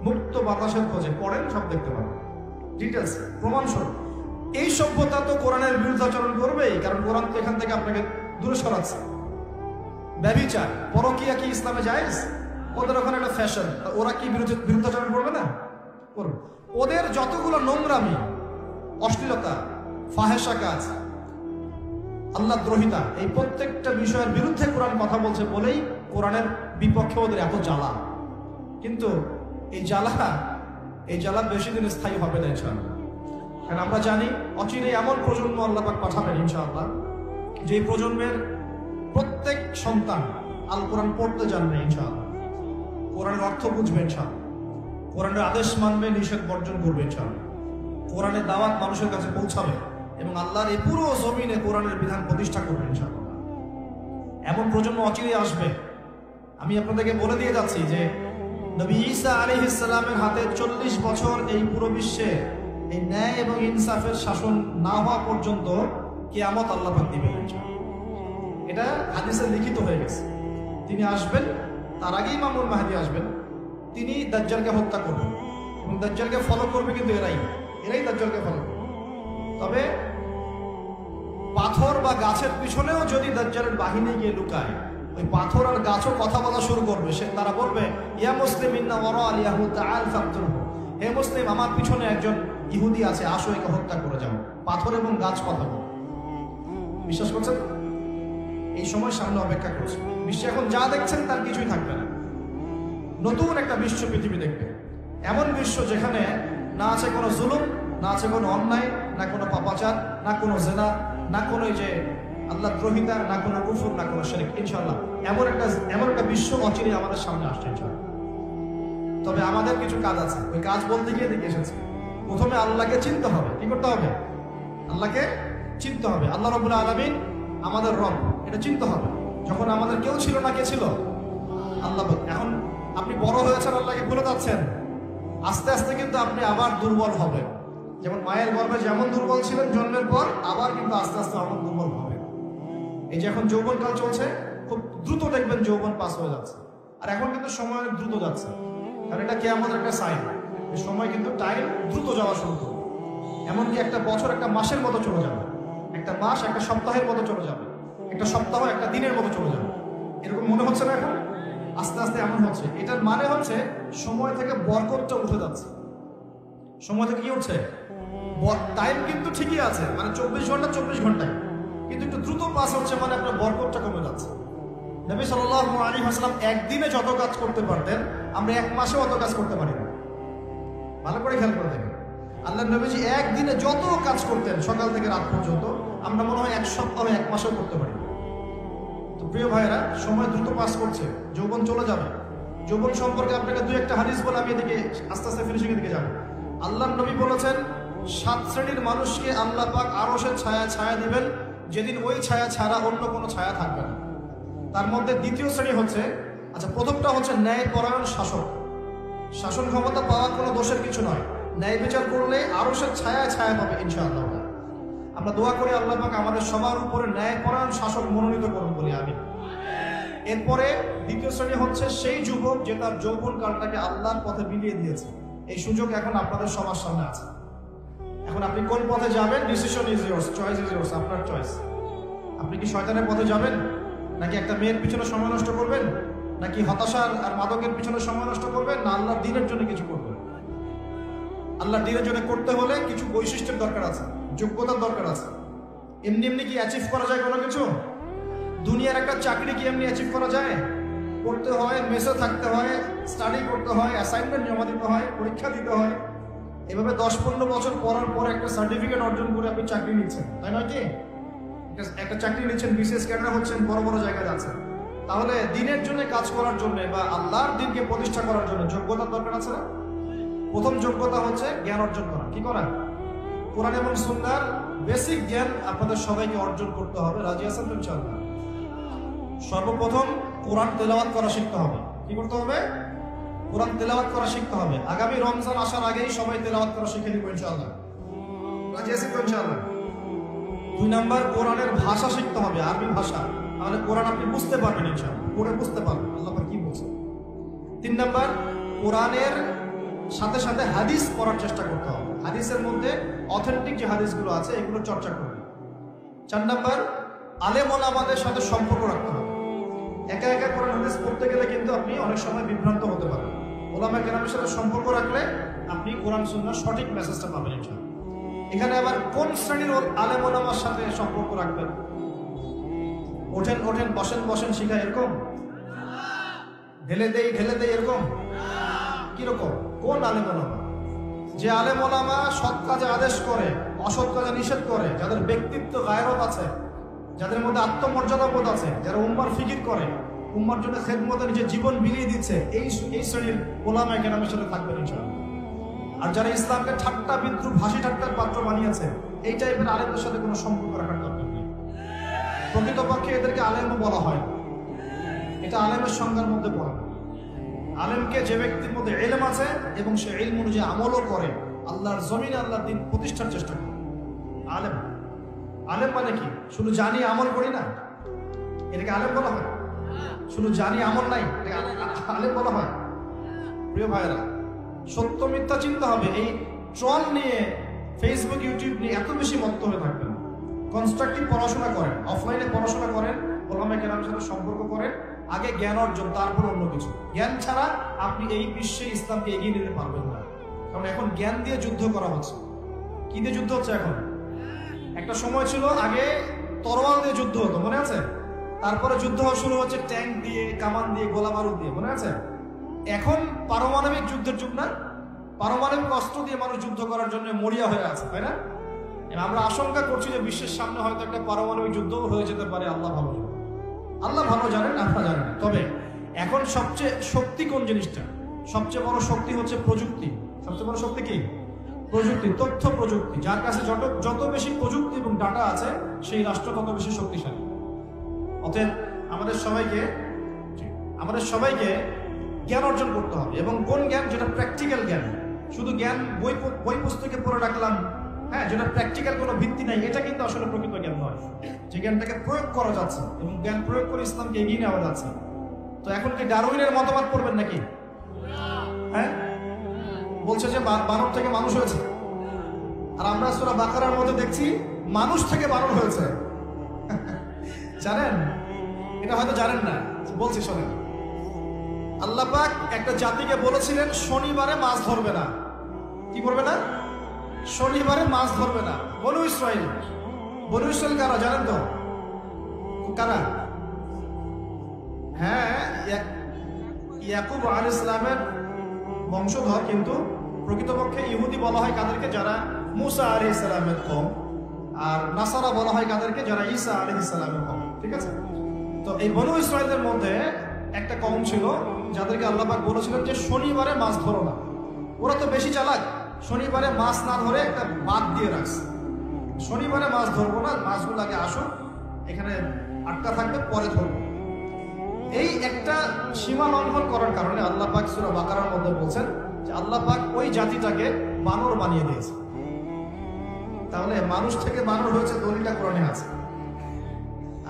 মুক্ত বাতাসের খোঁজে, পড়েন, সব দেখতে পাবেন ডিটেলস, প্রমাণ স্বরূপ। এই সভ্যতা তো কোরআনের বিরুদ্ধাচরণ করবেই, কারণ কোরআন তো এখান থেকে আপনাকে দূরে সরাচ্ছে। ব্যভিচার, পরকীয়া কি ইসলামে জায়েজ? ওদের ওখানে একটা ফ্যাশন, ওরা কি বিরুদ্ধাচরণ করবে না? করবে। ওদের যতগুলো নোংরামি, অশ্লীলতা, ফাহেসা কাজ, আল্লাহ দ্রোহিতা, এই প্রত্যেকটা বিষয়ের বিরুদ্ধে কোরআন কথা বলছে বলেই কোরআনের বিপক্ষে ওদের এত জ্বালা। কিন্তু এই জ্বালা বেশি দিন স্থায়ী হবে না ইনশাআল্লাহ। কারণ আমরা জানি অচিরে এমন প্রজন্ম আল্লাহ পাক পাঠাবেন ইনশাআল্লাহ, যে প্রজন্মের প্রত্যেক সন্তান আল কোরআন পড়তে জানবে ইনশাআল্লাহ, কোরআনের অর্থ বুঝবে ইনশাআল্লাহ, কোরআনের আদেশ মানবে, নিষেধ বর্জন করবে ইনশাআল্লাহ, কোরআনের দাওয়াত মানুষের কাছে পৌঁছাবে এবং আল্লাহর এই পুরো জমিনে কোরআনের বিধান প্রতিষ্ঠা করবে ইনশাআল্লাহ। এমন প্রজন্ম অচিরে আসবে। আমি আপনাদেরকে বলে দিয়ে যাচ্ছি যে নবী ঈসা আলাইহিস সালামের হাতে 40 বছর এই পুরো বিশ্বে এই ন্যায় এবং ইনসাফের শাসন না হওয়া পর্যন্ত কিয়ামত আল্লাহ পাক দিবেন ইনশাআল্লাহ। এটা হাদিসে লিখিত হয়ে গেছে। তিনি আসবেন, তার আগেই ইমামুল মাহদী আসবেন, তিনি দাজ্জালকে হত্যা করবেন এবং দাজ্জালকে ফলো করবে, কিন্তু এরাই দাজ্জালকে ফলো করবে। তবে পাথর বা গাছের পিছনেও যদি দাজ্জালের বাহিনী গিয়ে লুকায়, ওই পাথর আর গাছও কথা বলা শুরু করবে। তারা বলবে, ইয়া মুসলিম ইন্না ওয়ারা আল ইয়াহুদ তাআল ফাকতুলহু, হে মুসলিম, আমার পিছনে একজন ইহুদি আছে, আসো একে হত্যা করে যাও। পাথর এবং গাছ কথা বলবে। বিশ্বাস করছেন? এই সময় সামনে অপেক্ষা করছে। বিশ্বে এখন যা দেখছেন তার কিছুই থাকবে না। নতুন একটা বিশ্ব পৃথিবী দেখবে, এমন বিশ্ব যেখানে না আছে কোনো জুলুম, না আছে কোনো অন্যায়, না কোনো পাপাচার, না কোনো জেনা, না কোনো এই যে আল্লাহ দ্রোহিতা, না কোনো কুফর, না কোনো শিরক। ইনশাআল্লাহ এমন একটা বিশ্ব অচিরে আমাদের সামনে আসছে ইনশাআল্লাহ। তবে আমাদের কিছু কাজ আছে, ওই কাজ বলতে গিয়ে দেখে এসেছি। প্রথমে আল্লাহকে চিনতে হবে। কি করতে হবে? আল্লাহকে চিনতে হবে। আল্লাহ রাব্বুল আলামিন আমাদের রব, এটা চিনতে হবে। যখন আমাদের কেউ ছিল না, কে ছিল? আল্লাহ। এখন আপনি বড় হয়েছেন, আল্লাহকে ভুলে যাচ্ছেন, আস্তে আস্তে কিন্তু আপনি আবার দুর্বল হবেন। যেমন মায়ের গর্ভে যেমন দুর্বল ছিলেন জন্মের পর, আবার কিন্তু আস্তে আস্তে এমন দুর্বল হবেন। এই যে এখন যৌবনকাল চলছে, খুব দ্রুত দেখবেন যৌবন পাস হয়ে যাচ্ছে। আর এখন কিন্তু সময় দ্রুত যাচ্ছে, কারণ এটা কিয়ামতের একটা সাইন। সময় কিন্তু টাইম দ্রুত যাওয়া শুরু করবে। এমনকি একটা বছর একটা মাসের মতো চলে যাবে, একটা মাস একটা সপ্তাহের মতো চলে যাবে, একটা সপ্তাহ একটা দিনের মতো চলে যাবে। এরকম মনে হচ্ছে না এখন? আস্তে আস্তে এমন হচ্ছে। এটার মানে হচ্ছে সময় থেকে বরকতটা উঠে যাচ্ছে। সময় থেকে কি উঠছে? টাইম কিন্তু ঠিকই আছে, মানে 24 ঘন্টা 24 ঘন্টায়, কিন্তু একটু দ্রুত পাস হচ্ছে, মানে আপনার বরকতটা কমে যাচ্ছে। নবী সাল্লাল্লাহু আলাইহি ওয়াসাল্লাম একদিনে যত কাজ করতে পারতেন, আমরা এক মাসে অত কাজ করতে পারি না। ভালো করে খেয়াল করে দেখেন, আল্লাহর নবীজি একদিনে যত কাজ করতেন সকাল থেকে রাত পর্যন্ত, আমরা মনে হয় এক সপ্তাহ এক মাসেও করতে পারি। তো প্রিয় ভাইয়েরা, সময় দ্রুত পাস করছে, যৌবন চলে যাবে। যৌবন সম্পর্কে আপনাকে দুই একটা হাদিস বলে আমি এদিকে আস্তে আস্তে ফিনিশিং এর দিকে যাব। আল্লাহর নবী বলেছেন 7 শ্রেণীর মানুষকে আল্লাহ পাক আরশের ছায়া দিবেন, যেদিন ওই ছায়া ছাড়া অন্য কোনো ছায়া থাকবে না। তার মধ্যে দ্বিতীয় শ্রেণী হচ্ছে, আচ্ছা প্রথমটা হচ্ছে ন্যায়পরায়ণ শাসক। শাসন ক্ষমতা পাওয়া কোনো দোষের কিছু নয়, ন্যায় বিচার করলে আরশের ছায়া পাবে ইনশাআল্লাহ। আমরা দোয়া করি আল্লাহ পাক আমাদের সবার উপরে ন্যায়পরায়ণ শাসক মনোনীত করুন বলি আমিন। এরপরে দ্বিতীয় শ্রেণী হচ্ছে সেই যুবক যে তার যৌবন কালটাকে আল্লাহর পথে বিলিয়ে দিয়েছে। এই সুযোগ এখন আপনাদের সবার সামনে আছে। এখন আপনি কোন পথে যাবেন, decision is yours, choice is yours, আপনার চয়েস। আপনি কি শয়তানের পথে যাবেন, নাকি একটা মেয়ের পিছনে সময় নষ্ট করবেন, নাকি হতাশার আর মাদকের পিছনে সময় নষ্ট করবেন, না আল্লাহর দ্বীনের জন্য কিছু করবেন? আল্লাহর দ্বীনের জন্য করতে হলে কিছু বৈশিষ্ট্যের দরকার আছে, যোগ্যতার দরকার আছে। এমনি এমনি কি অ্যাচিভ করা যায় কোনো কিছু? দুনিয়ার একটা চাকরি কি এমনি অ্যাচিভ করা যায়? পড়তে হয়, মেসে থাকতে হয়, স্টাডি করতে হয়, অ্যাসাইনমেন্ট জমা দিতে হয়, পরীক্ষা দিতে হয়। এভাবে 10-15 বছর পড়ার পর একটা সার্টিফিকেট অর্জন করে আপনি চাকরি নিচ্ছেন, তাই নয় কি? একটা চাকরি নিচ্ছেন, বিশেষ ক্যাডার হচ্ছেন, বড় বড় জায়গায় যাচ্ছেন। তাহলে দিনের জন্য কাজ করার জন্য বা আল্লাহর দিনকে প্রতিষ্ঠা করার জন্য যোগ্যতার দরকার আছে না? প্রথম যোগ্যতা হচ্ছে জ্ঞান অর্জন করা। কি করা? কোরআন এবং সুন্নাহর বেসিক জ্ঞান আপনাদের সবাইকে অর্জন করতে হবে। রাজি আছেন তো ইনশাআল্লাহ? সর্বপ্রথম কোরআন তেলাওয়াত করা শিখতে হবে। কি করতে হবে? কোরআন তেলাওয়াত করা শিখতে হবে। আগামী রমজান আসার আগেই সবাই তেলাওয়াত করা শিখে নিব ইনশাআল্লাহ। রাজি আছেন তো ইনশাআল্লাহ? 2 নাম্বার, কোরআনের ভাষা শিখতে হবে, আরবি ভাষা। তাহলে কোরআন আপনি বুঝতে পারবেন ইনশাআল্লাহ, পড়ে বুঝতে পারবেন আল্লাহ পাক কি বলছেন। 3 নাম্বার, কোরআনের সাথে সাথে হাদিস পড়ার চেষ্টা করতে হবে। হাদিসের মধ্যে অথেন্টিক যে হাদিসগুলো আছে এগুলো চর্চা করবে। 4 নাম্বার, আলেম ওলামাদের সাথে সম্পর্ক রাখতে হবে। একা একা কোরআন হাদিস পড়তে গেলে কিন্তু আপনি অনেক সময় বিভ্রান্ত হতে পারেন। ওলামা কেরামের সাথে সম্পর্ক রাখলে আপনি কোরআন সুন্নাহর সঠিক মেসেজটা পাবেন ইনশাআল্লাহ। এখানে আবার কোন শ্রেণীর আলেম ওলামার সাথে সম্পর্ক রাখবেন? ওঠেন বসেন শিখা এরকম, ঢেলে দেই এরকম? কিরকম? কোন আলেম ওলামা? যে আলেম ওলামা সৎ কাজে আদেশ করে, অসৎ কাজে নিষেধ করে, যাদের ব্যক্তিত্ব গায়রত আছে, যাদের মধ্যে আত্মমর্যাদা বোধ আছে, যারা উম্মার ফিকির করে, উম্মার জন্য খেদমতে নিজের জীবন বিলিয়ে দিচ্ছে, এই শ্রেণীর ওলামা কেরামের সাথে থাকবেন ইনশাআল্লাহ। আর যারা ইসলামকে ঠাট্টা বিদ্রুপ হাসি ঠাট্টার পাত্র বানিয়েছে, এই টাইপের আলেমদের সাথে কোনো সম্পর্ক রাখার দরকার নেই। প্রকৃতপক্ষে এদেরকে আলেমও বলা হয়, এটা আলেমের সংজ্ঞার মধ্যে পড়ে। আলেমকে যে ব্যক্তির মধ্যে ইলম আছে এবং সে ইলম অনুযায়ী আমলও করে, আল্লাহর জমিনে আল্লাহর দিন প্রতিষ্ঠার চেষ্টা করে, আলেম। আলেম মানে কি? শুধু জানি আমল করি না, এটাকে আলেম বলা হয়? শুধু জানি আমল নাই, এটাকে আলেম বলা হয়? প্রিয় ভাইয়েরা, সত্য মিথ্যা চিন্তা হবে। এই ট্রল নিয়ে, ফেসবুক ইউটিউব নিয়ে এত বেশি মত্ত হয়ে থাকবেন। কনস্ট্রাকটিভ পড়াশোনা করেন, অফলাইনে পড়াশোনা করেন, ওলামা কেরামের সাথে সম্পর্ক করেন, আগে জ্ঞান অর্জন, তারপর অন্য কিছু। জ্ঞান ছাড়া আপনি এই বিশ্বে ইসলামকে এগিয়ে নিতে পারবেন না। কারণ এখন জ্ঞান দিয়ে যুদ্ধ করা হচ্ছে। কি দিয়ে যুদ্ধ হচ্ছে এখন? একটা সময় ছিল আগে তরোয়াল দিয়ে যুদ্ধ হতো, মনে আছে? তারপরে যুদ্ধ হওয়া শুরু হচ্ছে ট্যাঙ্ক দিয়ে, কামান দিয়ে, গোলা বারুদ দিয়ে, মনে আছে? এখন পারমাণবিক যুদ্ধের যুগ না? পারমাণবিক অস্ত্র দিয়ে মানুষ যুদ্ধ করার জন্য মরিয়া হয়ে আছে, তাই না? আমরা আশঙ্কা করছি যে বিশ্বের সামনে হয়তো একটা পারমাণবিক যুদ্ধ হয়ে যেতে পারে। আল্লাহ ভালো জানেন, আল্লাহ ভালো জানেন, আপনারা জানেন। তবে এখন সবচেয়ে শক্তি কোন জিনিসটা? সবচেয়ে বড় শক্তি হচ্ছে প্রযুক্তি। সবচেয়ে বড় শক্তি কি? প্রযুক্তি, তথ্য প্রযুক্তি। যার কাছে যত বেশি প্রযুক্তি এবং ডাটা আছে, সেই রাষ্ট্র তত বেশি শক্তিশালী। অতএব আমাদের সবাইকে জ্ঞান অর্জন করতে হবে। এবং কোন জ্ঞান? যেটা প্র্যাকটিক্যাল জ্ঞান। শুধু জ্ঞান বই পুস্তকে পড়ে রাখলাম, হ্যাঁ, যেটা প্র্যাকটিক্যাল কোনো ভিত্তি নাই, এটা কিন্তু আসলে প্রকৃত জ্ঞান নয়। যে জ্ঞানটাকে প্রয়োগ করা যাচ্ছে এবং জ্ঞান প্রয়োগ করে ইসলামকে এগিয়ে নেওয়া যাচ্ছে। তো এখন কি ডারউইনের মতবাদ পড়বেন নাকি? হ্যাঁ, বলছে যে বানর থেকে মানুষ হয়েছে, আর আমরা সূরা বাকারার মধ্যে দেখছি মানুষ থেকে বানর হয়েছে। জানেন? এটা হয়তো জানেন না, বলছি শোনেন। আল্লাহ পাক একটা জাতিকে বলেছিলেন শনিবারে মাছ ধরবে না। কি করবে না? শনিবারে মাছ ধরবে না। বনু ইসরাইল। বনু ইসরাইল কারা জানেন তো? কারা? হ্যাঁ, ইয়াকুব আলাইহিস সালামের বংশধর, কিন্তু প্রকৃতপক্ষে ইহুদি বলা হয় কাদেরকে? যারা মুসা আলাইহিস সালামের কওম। আর নাসারা বলা হয় কাদেরকে? যারা ঈসা আলাইহিস সালামের কওম। ঠিক আছে? তো এই বনু ইসরাইলের মধ্যে একটা কওম ছিল যাদেরকে আল্লাহ পাক বলেছিলেন যে শনিবারে মাছ ধরো না। ওরা তো বেশি চালাক, শনিবারে মাছ না ধরে একটা বাদ দিয়ে রাখছে, শনিবারে মাছ ধরবো না, মাছগুলো আগে আসুক, এখানে আটকা থাকবে, পরে ধরবো। এই একটা সীমা লঙ্ঘন করার কারণে আল্লাহ পাক সূরা বাকারার মধ্যে বলছেন যে আল্লাহ পাক ওই জাতিটাকে বানর বানিয়ে দিয়েছে। তাহলে মানুষ থেকে বানর হয়েছে, দলিলটা কোরআনে আছে।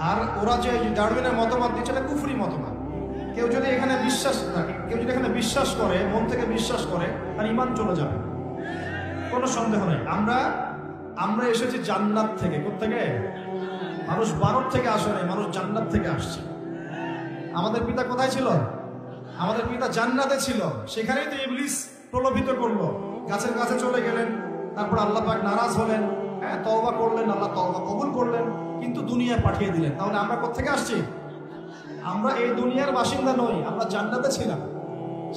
আর ওরা যে ডারউইনের মতবাদ দিচ্ছে এটা কুফরি মতবাদ। কেউ যদি এখানে বিশ্বাস থাকে, কেউ যদি এখানে বিশ্বাস করে, মন থেকে বিশ্বাস করে, তার ঈমান চলে যাবে, কোনো সন্দেহ নেই। আমরা এসেছি জান্নাত থেকে। কোত্থেকে? মানুষ বানর থেকে আসে নাই, মানুষ জান্নাত থেকে আসছে। আমাদের পিতা কোথায় ছিল? আমাদের পিতা জান্নাতে ছিল। সেখানেই তো ইবলিস প্রলোভিত করলো, গাছের কাছে চলে গেলেন। তারপর আল্লাহ পাক নারাজ হলেন, হ্যাঁ, তওবা করলেন, আল্লাহ তওবা কবুল করলেন, কিন্তু দুনিয়ায় পাঠিয়ে দিলেন। তাহলে আমরা কোত্থেকে আসছি? আমরা এই দুনিয়ার বাসিন্দা নই, আমরা জান্নাতে ছিলাম,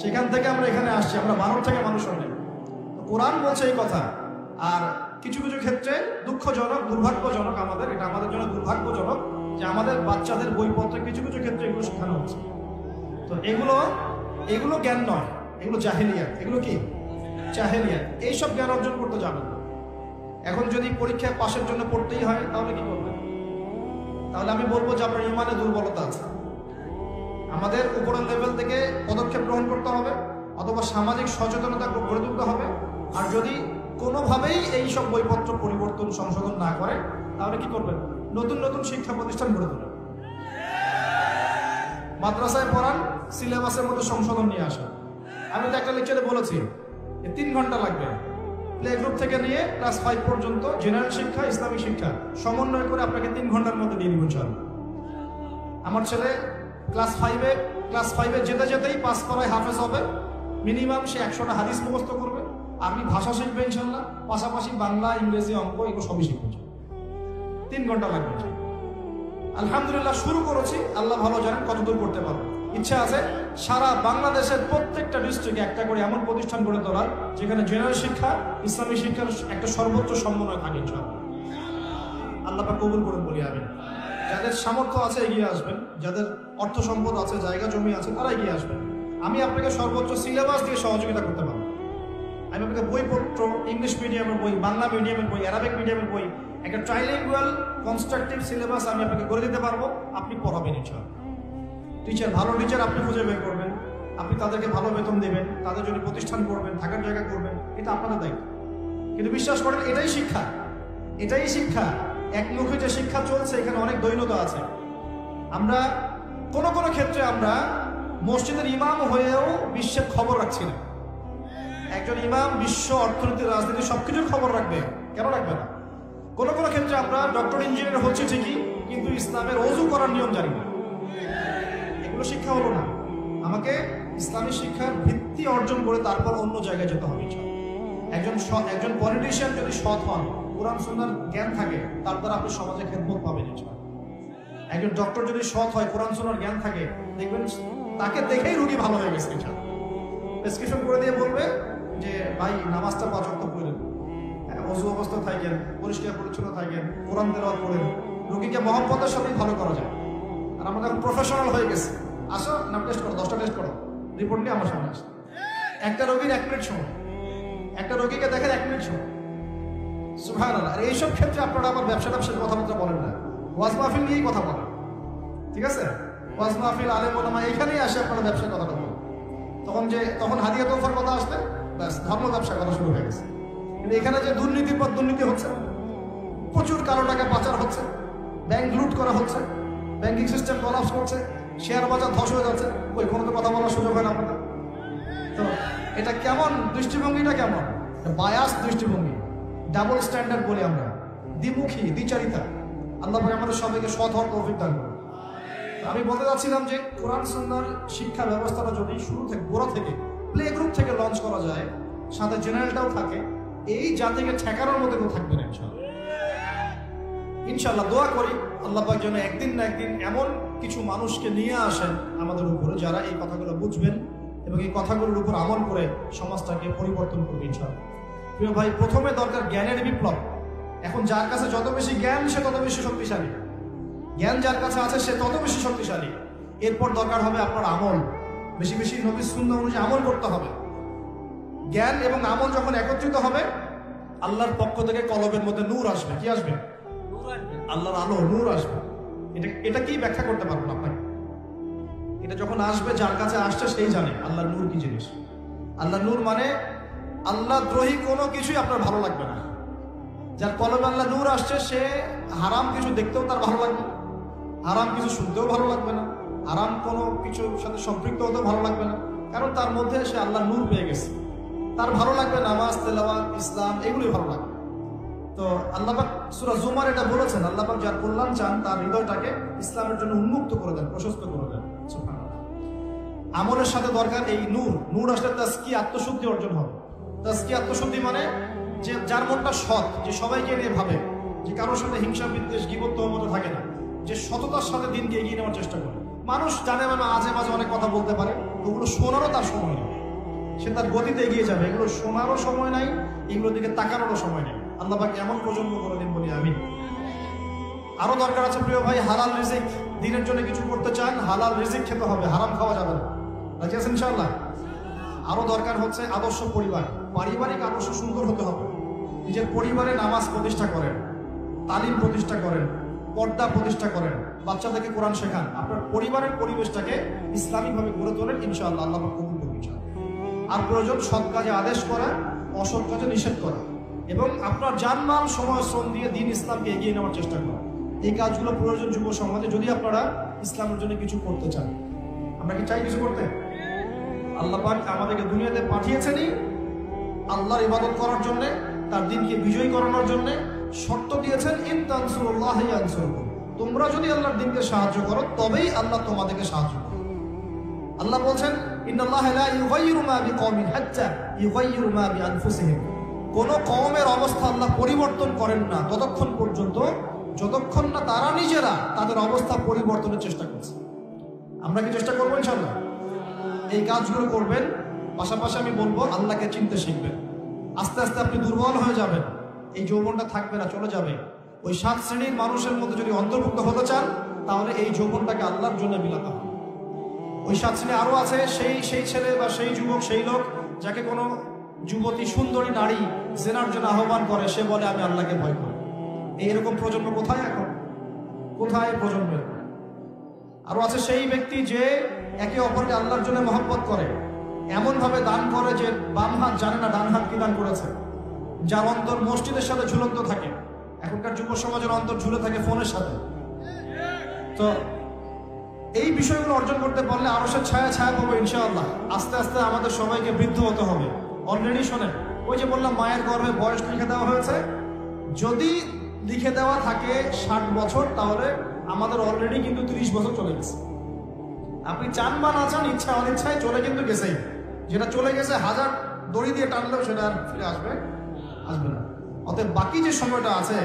সেখান থেকে আমরা এখানে আসছি। আমরা বানর থেকে মানুষ হই। কোরআন বলছে এই কথা। আর কিছু কিছু ক্ষেত্রে দুঃখজনক, দুর্ভাগ্যজনক, এটা আমাদের জন্য দুর্ভাগ্যজনক যে আমাদের বাচ্চাদের বইপত্রে কিছু কিছু ক্ষেত্রে এগুলো শেখানো হচ্ছে। তো এগুলো জ্ঞান নয়, এগুলো জাহেলিয়াত। এগুলো কি? জাহেলিয়াত। এইসব জ্ঞান অর্জন করতে যাবেন না। এখন যদি পরীক্ষায় পাশের জন্য পড়তেই হয়, তাহলে কি করবেন? তাহলে আমি বলবো যে আপনার ইমানে দুর্বলতা আছে। আমাদের উপরের লেভেল থেকে পদক্ষেপ গ্রহণ করতে হবে, অথবা সামাজিক সচেতনতা গড়ে তুলতে হবে। আর যদি কোনোভাবেই এই সব বইপত্র পরিবর্তন, সংশোধন না করে, তাহলে কি করবেন? নতুন নতুন শিক্ষা প্রতিষ্ঠান গড়ে তোলেন, মাদ্রাসায় পড়ান, সিলেবাসের মধ্যে সংশোধন নিয়ে আসেন। আমি তো একটা লেকচারে বলেছি 3 ঘন্টা লাগবে প্লে গ্রুপ থেকে নিয়ে ক্লাস 5 পর্যন্ত জেনারেল শিক্ষা, ইসলামিক শিক্ষা সমন্বয় করে আপনাকে 3 ঘন্টার মধ্যে দিয়ে দিব ইনশাআল্লাহ। আমার ছেলে ক্লাস 5-এ যেতে যেতেই পাস করায় হাফেজ হবে। মিনিমাম সে 100টা হাদিস মুখস্থ করবে, আপনি ভাষা শিখবে ইনশাআল্লাহ, পাশাপাশি বাংলা, ইংরেজি, অঙ্ক এগুলো সবই শিখবে। 3 ঘন্টা লাগবে। আলহামদুলিল্লাহ শুরু করেছি, আল্লাহ ভালো জানেন কতদূর করতে পারবো। ইচ্ছা আছে সারা বাংলাদেশের প্রত্যেকটা ডিস্ট্রিক্টে একটা করে এমন প্রতিষ্ঠান গড়ে তোলার যেখানে জেনারেল শিক্ষা, ইসলামী শিক্ষার একটা সর্বোচ্চ সমন্বয় থাকে ইনশাআল্লাহ। আল্লাহ পাক কবুল করুন বলি আমিন। যাদের সামর্থ্য আছে এগিয়ে আসবেন, যাদের অর্থ সম্পদ আছে, জায়গা জমি আছে, তারা এগিয়ে আসবেন। আমি আপনাকে সর্বোচ্চ সিলেবাস দিয়ে সহযোগিতা করতে পারবো। আমি আপনাকে বইপত্র, ইংলিশ মিডিয়ামের বই, বাংলা মিডিয়ামের বই, অ্যারাবিক মিডিয়ামের বই, একটা ট্রাইলিঙ্গুয়াল কনস্ট্রাকটিভ সিলেবাস আমি আপনাকে করে দিতে পারবো। আপনি পড়াবেন ইনশাআল্লাহ। ভালো টিচার আপনি খুঁজে বের করবেন, আপনি তাদেরকে ভালো বেতন দেবেন, তাদের জন্য প্রতিষ্ঠান করবেন, থাকার জায়গা করবেন, এটা আপনাদের দায়িত্ব। কিন্তু বিশ্বাস করেন এটাই শিক্ষা, এটাই শিক্ষা। একমুখী যে শিক্ষা চলছে এখানে অনেক দৈন্যতা আছে। আমরা কোনো কোনো ক্ষেত্রে আমরা মসজিদের ইমাম হয়েও বিশ্বের খবর রাখছি না। একজন ইমাম বিশ্ব অর্থনীতি, রাজনীতি সবকিছুর খবর রাখবে, কেন রাখবে না? কোনো কোনো ক্ষেত্রে আমরা ডক্টর, ইঞ্জিনিয়ার হচ্ছে ঠিকই, কিন্তু ইসলামের ওযু করার নিয়ম জানি না। এগুলো শিক্ষা হলো না। আমাকে ইসলামী শিক্ষার ভিত্তি অর্জন করে তারপর অন্য জায়গায় যেতে হবে। একজন পলিটিশিয়ান যদি সৎ হন, কোরআন সুন্নাহর জ্ঞান থাকে, তার দ্বারা আপনি সমাজে খেদমত পাবেন ইনশাআল্লাহ। একজন ডক্টর যদি সৎ হয়, কোরআন সুন্নাহর জ্ঞান থাকে, দেখবেন তাকে দেখেই রোগী ভালো হয়ে গেছে ইনশাআল্লাহ। প্রেসক্রিপশন করে দিয়ে বলবে যে ভাই নামাজটা 5 ওয়াক্ত পড়েন, ওযু অবস্থা থাকেন, পরিষ্কার পরিচ্ছন্ন থাকেন, কোরআন তেলাওয়াত করেন। রোগীকে মহব্বতের সাথে ভালো করা যায়। আর আমরা এখন প্রফেশনাল হয়ে গেছি। আসো নাম টেস্ট করো, 10টা টেস্ট করো, রিপোর্ট নিয়ে আমার সামনে আসো। একটা রোগীর 1 মিনিট সময়, একটা রোগীকে দেখেন 1 মিনিট সময়। সুবহানাল্লাহ। আর এইসব ক্ষেত্রে আপনারা আবার ব্যবসার কথাবার্তা বলেন না, ওয়াজ মাহফিল নিয়েই কথা বলেন। ঠিক আছে? ওয়াজ মাহফিল, আলেম ওলামা এখানেই আসে আপনারা ব্যবসার কথাটা বলেন। তখন হাদিয়া তোফার কথা আসবে, ব্যাস ধর্ম ব্যবসার কথা শুরু হয়ে গেছে। কিন্তু এখানে যে দুর্নীতির পর দুর্নীতি হচ্ছে, প্রচুর কালো টাকা পাচার হচ্ছে, ব্যাংক লুট করা হচ্ছে, ব্যাংকিং সিস্টেম কলাপস করছে, শেয়ার বাজার ধস হয়ে যাচ্ছে, ওই কোনো তো কথা বলার সুযোগ হয় না আপনাদের। তো এটা কেমন দৃষ্টিভঙ্গিটা? কেমন বায়াস দৃষ্টিভঙ্গি। ডাবল স্ট্যান্ডার্ড বলি আমরা, দ্বিমুখী, দ্বিচারিতা। আল্লাহ পাক আমাদের সবাইকে সৎ হওয়ার তৌফিক দান করুন। আমি বলতে চাচ্ছিলাম যে কোরআন সুন্নাহর শিক্ষা ব্যবস্থাটা যদি শুরু থেকে, গোড়া থেকে, প্লে গ্রুপ থেকে লঞ্চ করা যায়, সাথে জেনারেলটাও থাকে, এই জাতিকে ঠেকানোর মধ্যে কেউ থাকবে না ইনশাআল্লাহ। দোয়া করি আল্লাহ পাক যেন একদিন না একদিন এমন কিছু মানুষকে নিয়ে আসেন আমাদের উপরে, যারা এই কথাগুলো বুঝবেন এবং এই কথাগুলোর উপর আমল করে সমাজটাকে পরিবর্তন করবে ইনশাআল্লাহ। প্রিয় ভাই, প্রথমে দরকার জ্ঞানের বিপ্লব। এখন যার কাছে যত বেশি জ্ঞান সে তত বেশি শক্তিশালী, জ্ঞান যার কাছে আছে সে তত বেশি শক্তিশালী। এরপর দরকার হবে আপনার আমল, বেশি বেশি নবীর সুন্নাহ অনুযায়ী আমল করতে হবে। জ্ঞান এবং আমল যখন একত্রিত হবে, আল্লাহর পক্ষ থেকে কলবের মধ্যে নূর আসবে। কি আসবে? আল্লাহর আলো, নূর আসবে। এটা কি ব্যাখ্যা করতে পারবো না আপনাকে। এটা যখন আসবে, যার কাছে আসছে সেই জানে আল্লাহর নূর কি জিনিস। আল্লাহর নূর মানে আল্লাহ দ্রোহী কোনো কিছুই আপনার ভালো লাগবে না। যার কলবে আল্লাহ নূর আসছে, সে হারাম কিছু দেখতেও তার ভালো লাগবে না, হারাম কিছু শুনতেও ভালো লাগবে না, হারাম কোনো কিছুর সাথে সম্পৃক্ত হতেও ভালো লাগবে না, কারণ তার মধ্যে সে আল্লাহ নূর পেয়ে গেছে। তার ভালো লাগবে নামাজ, তেলাওয়াত, ইসলাম, এগুলোই ভালো লাগবে। তো আল্লাহ পাক সূরা জুমার এটা বলেছেন, আল্লাহ পাক যার কল্যাণ চান তার হৃদয়টাকে ইসলামের জন্য উন্মুক্ত করে দেন, প্রশস্ত করে দেন। সুবহানাল্লাহ। আমলের সাথে দরকার এই নূর। নূর আসলে তাজকিয়া, আত্মশুদ্ধি অর্জন হবে। তাজকিয়া, আত্মশুদ্ধি মানে যে যার মনটা সৎ, যে সবাইকে নিয়ে ভাবে, যে কারোর সাথে হিংসা, বিদ্বেষ, গীবত, তহমত থাকে না, যে সততার সাথে দিনকে এগিয়ে নেওয়ার চেষ্টা করে। মানুষ জানে মানে মাঝে মাঝে অনেক কথা বলতে পারে, ওগুলো শোনারও তার সময় নেই, সে তার গতিতে এগিয়ে যাবে। এগুলো শোনারও সময় নাই, এগুলোর দিকে তাকানোরও সময় নেই। আল্লাহ পাক এমন প্রজন্ম করে দিন বলি আমিন। আরো দরকার আছে প্রিয় ভাই, হালাল রিজিক। দিনের জন্য কিছু করতে চান, হালাল রিজিক খেতে হবে, হারাম খাওয়া যাবে না। রাজি আছেন ইনশাআল্লাহ? আরো দরকার হচ্ছে আদর্শ পরিবার, পারিবারিক আদর্শ সুন্দর হতে হবে। নিজের পরিবারে নামাজ প্রতিষ্ঠা করেন, তালিম প্রতিষ্ঠা করেন, পর্দা প্রতিষ্ঠা করেন, বাচ্চাদেরকে কোরআন শেখান, আপনার পরিবারের পরিবেশটাকে ইসলামিকভাবে গড়ে তোলেন, ইনশাআল্লাহ আল্লাহ পাক কবুল করবেন ইনশাআল্লাহ। আর প্রয়োজন সৎ কাজে আদেশ করা, অসৎ কাজে নিষেধ করা, এবং আপনার জানমাল, সময়, শ্রম দিয়ে দিন ইসলামকে এগিয়ে নেওয়ার চেষ্টা করা। এই কাজগুলো প্রয়োজন যুব সমাজে, যদি আপনারা ইসলামের জন্য কিছু করতে চান। আমরা কি চাই কিছু করতে? আল্লাহ পাক আমাদেরকে দুনিয়াতে পাঠিয়েছেনই আল্লাহর ইবাদত করার জন্য, তার দিনকে বিজয়ী করানোর জন্য। শর্ত দিয়েছেন, ইন তানসুরুল্লাহ ইয়ানসুরকুম, তোমরা যদি আল্লাহর দিনকে সাহায্য করো তবেই আল্লাহ তোমাদেরকে সাহায্য করবে। আল্লাহ বলছেন, ইন্নাল্লাহা লা ইউগাইয়িরু মা বিকওমিন হাত্তা ইউগাইয়িরু মা বিআনফুসিহিম, কোন কওমের অবস্থা আল্লাহ পরিবর্তন করেন না ততক্ষণ পর্যন্ত যতক্ষণ না তারা নিজেরা তাদের অবস্থা পরিবর্তনের চেষ্টা করছে। আমরা কি চেষ্টা করবো ইনশাআল্লাহ? এই কাজগুলো করবেন। পাশাপাশি আমি বলবো, আল্লাহকে চিনতে শিখবেন। আস্তে আস্তে আপনি দুর্বল হয়ে যাবেন, এই যৌবনটা থাকবে না, চলে যাবে। ওই 7 শ্রেণীর মানুষের মধ্যে যদি অন্তর্ভুক্ত হতে চান, তাহলে এই যৌবনটাকে আল্লাহর জন্য বিলাতে হবে। ওই 7 শ্রেণী আরো আছে, সেই ছেলে বা সেই যুবক, সেই লোক যাকে কোনো যুবতী, সুন্দরী নারী জেনার জন্য আহ্বান করে, সে বলে আমি আল্লাহকে ভয় করি। এইরকম প্রজন্ম কোথায় এখন? কোথায় প্রজন্ম? আরো আছে সেই ব্যক্তি যে একে অপরকে আল্লাহর জন্য মহব্বত করে, এমন ভাবে দান করে যে বাম হাত জানে না ডান হাত কি দান করেছে, যার অন্তর মসজিদের সাথে ঝুলন্ত থাকে। এখনকার যুব সমাজের অন্তর ঝুলে থাকে ফোনের সাথে। তো এই বিষয়গুলো অর্জন করতে পারলে আরশের ছায়া ছায়া পাবো ইনশাআল্লাহ। আস্তে আস্তে আমাদের সবাইকে বৃদ্ধ হতে হবে। অলরেডি শোনেন, ওই যে বললাম মায়ের গর্ভে বয়স লিখে দেওয়া হয়েছে, যদি লিখে দেওয়া থাকে 60 বছর, তাহলে আমাদের অলরেডি কিন্তু 30 বছর চলে গেছে। আপনি চান বা না চান, ইচ্ছা অনিচ্ছায় চলে কিন্তু গেছেই। যেটা চলে গেছে 1000 দড়ি দিয়ে টানলেও সেটা আর ফিরে আসবে না। অতএব বাকি যে সময়টা আছে,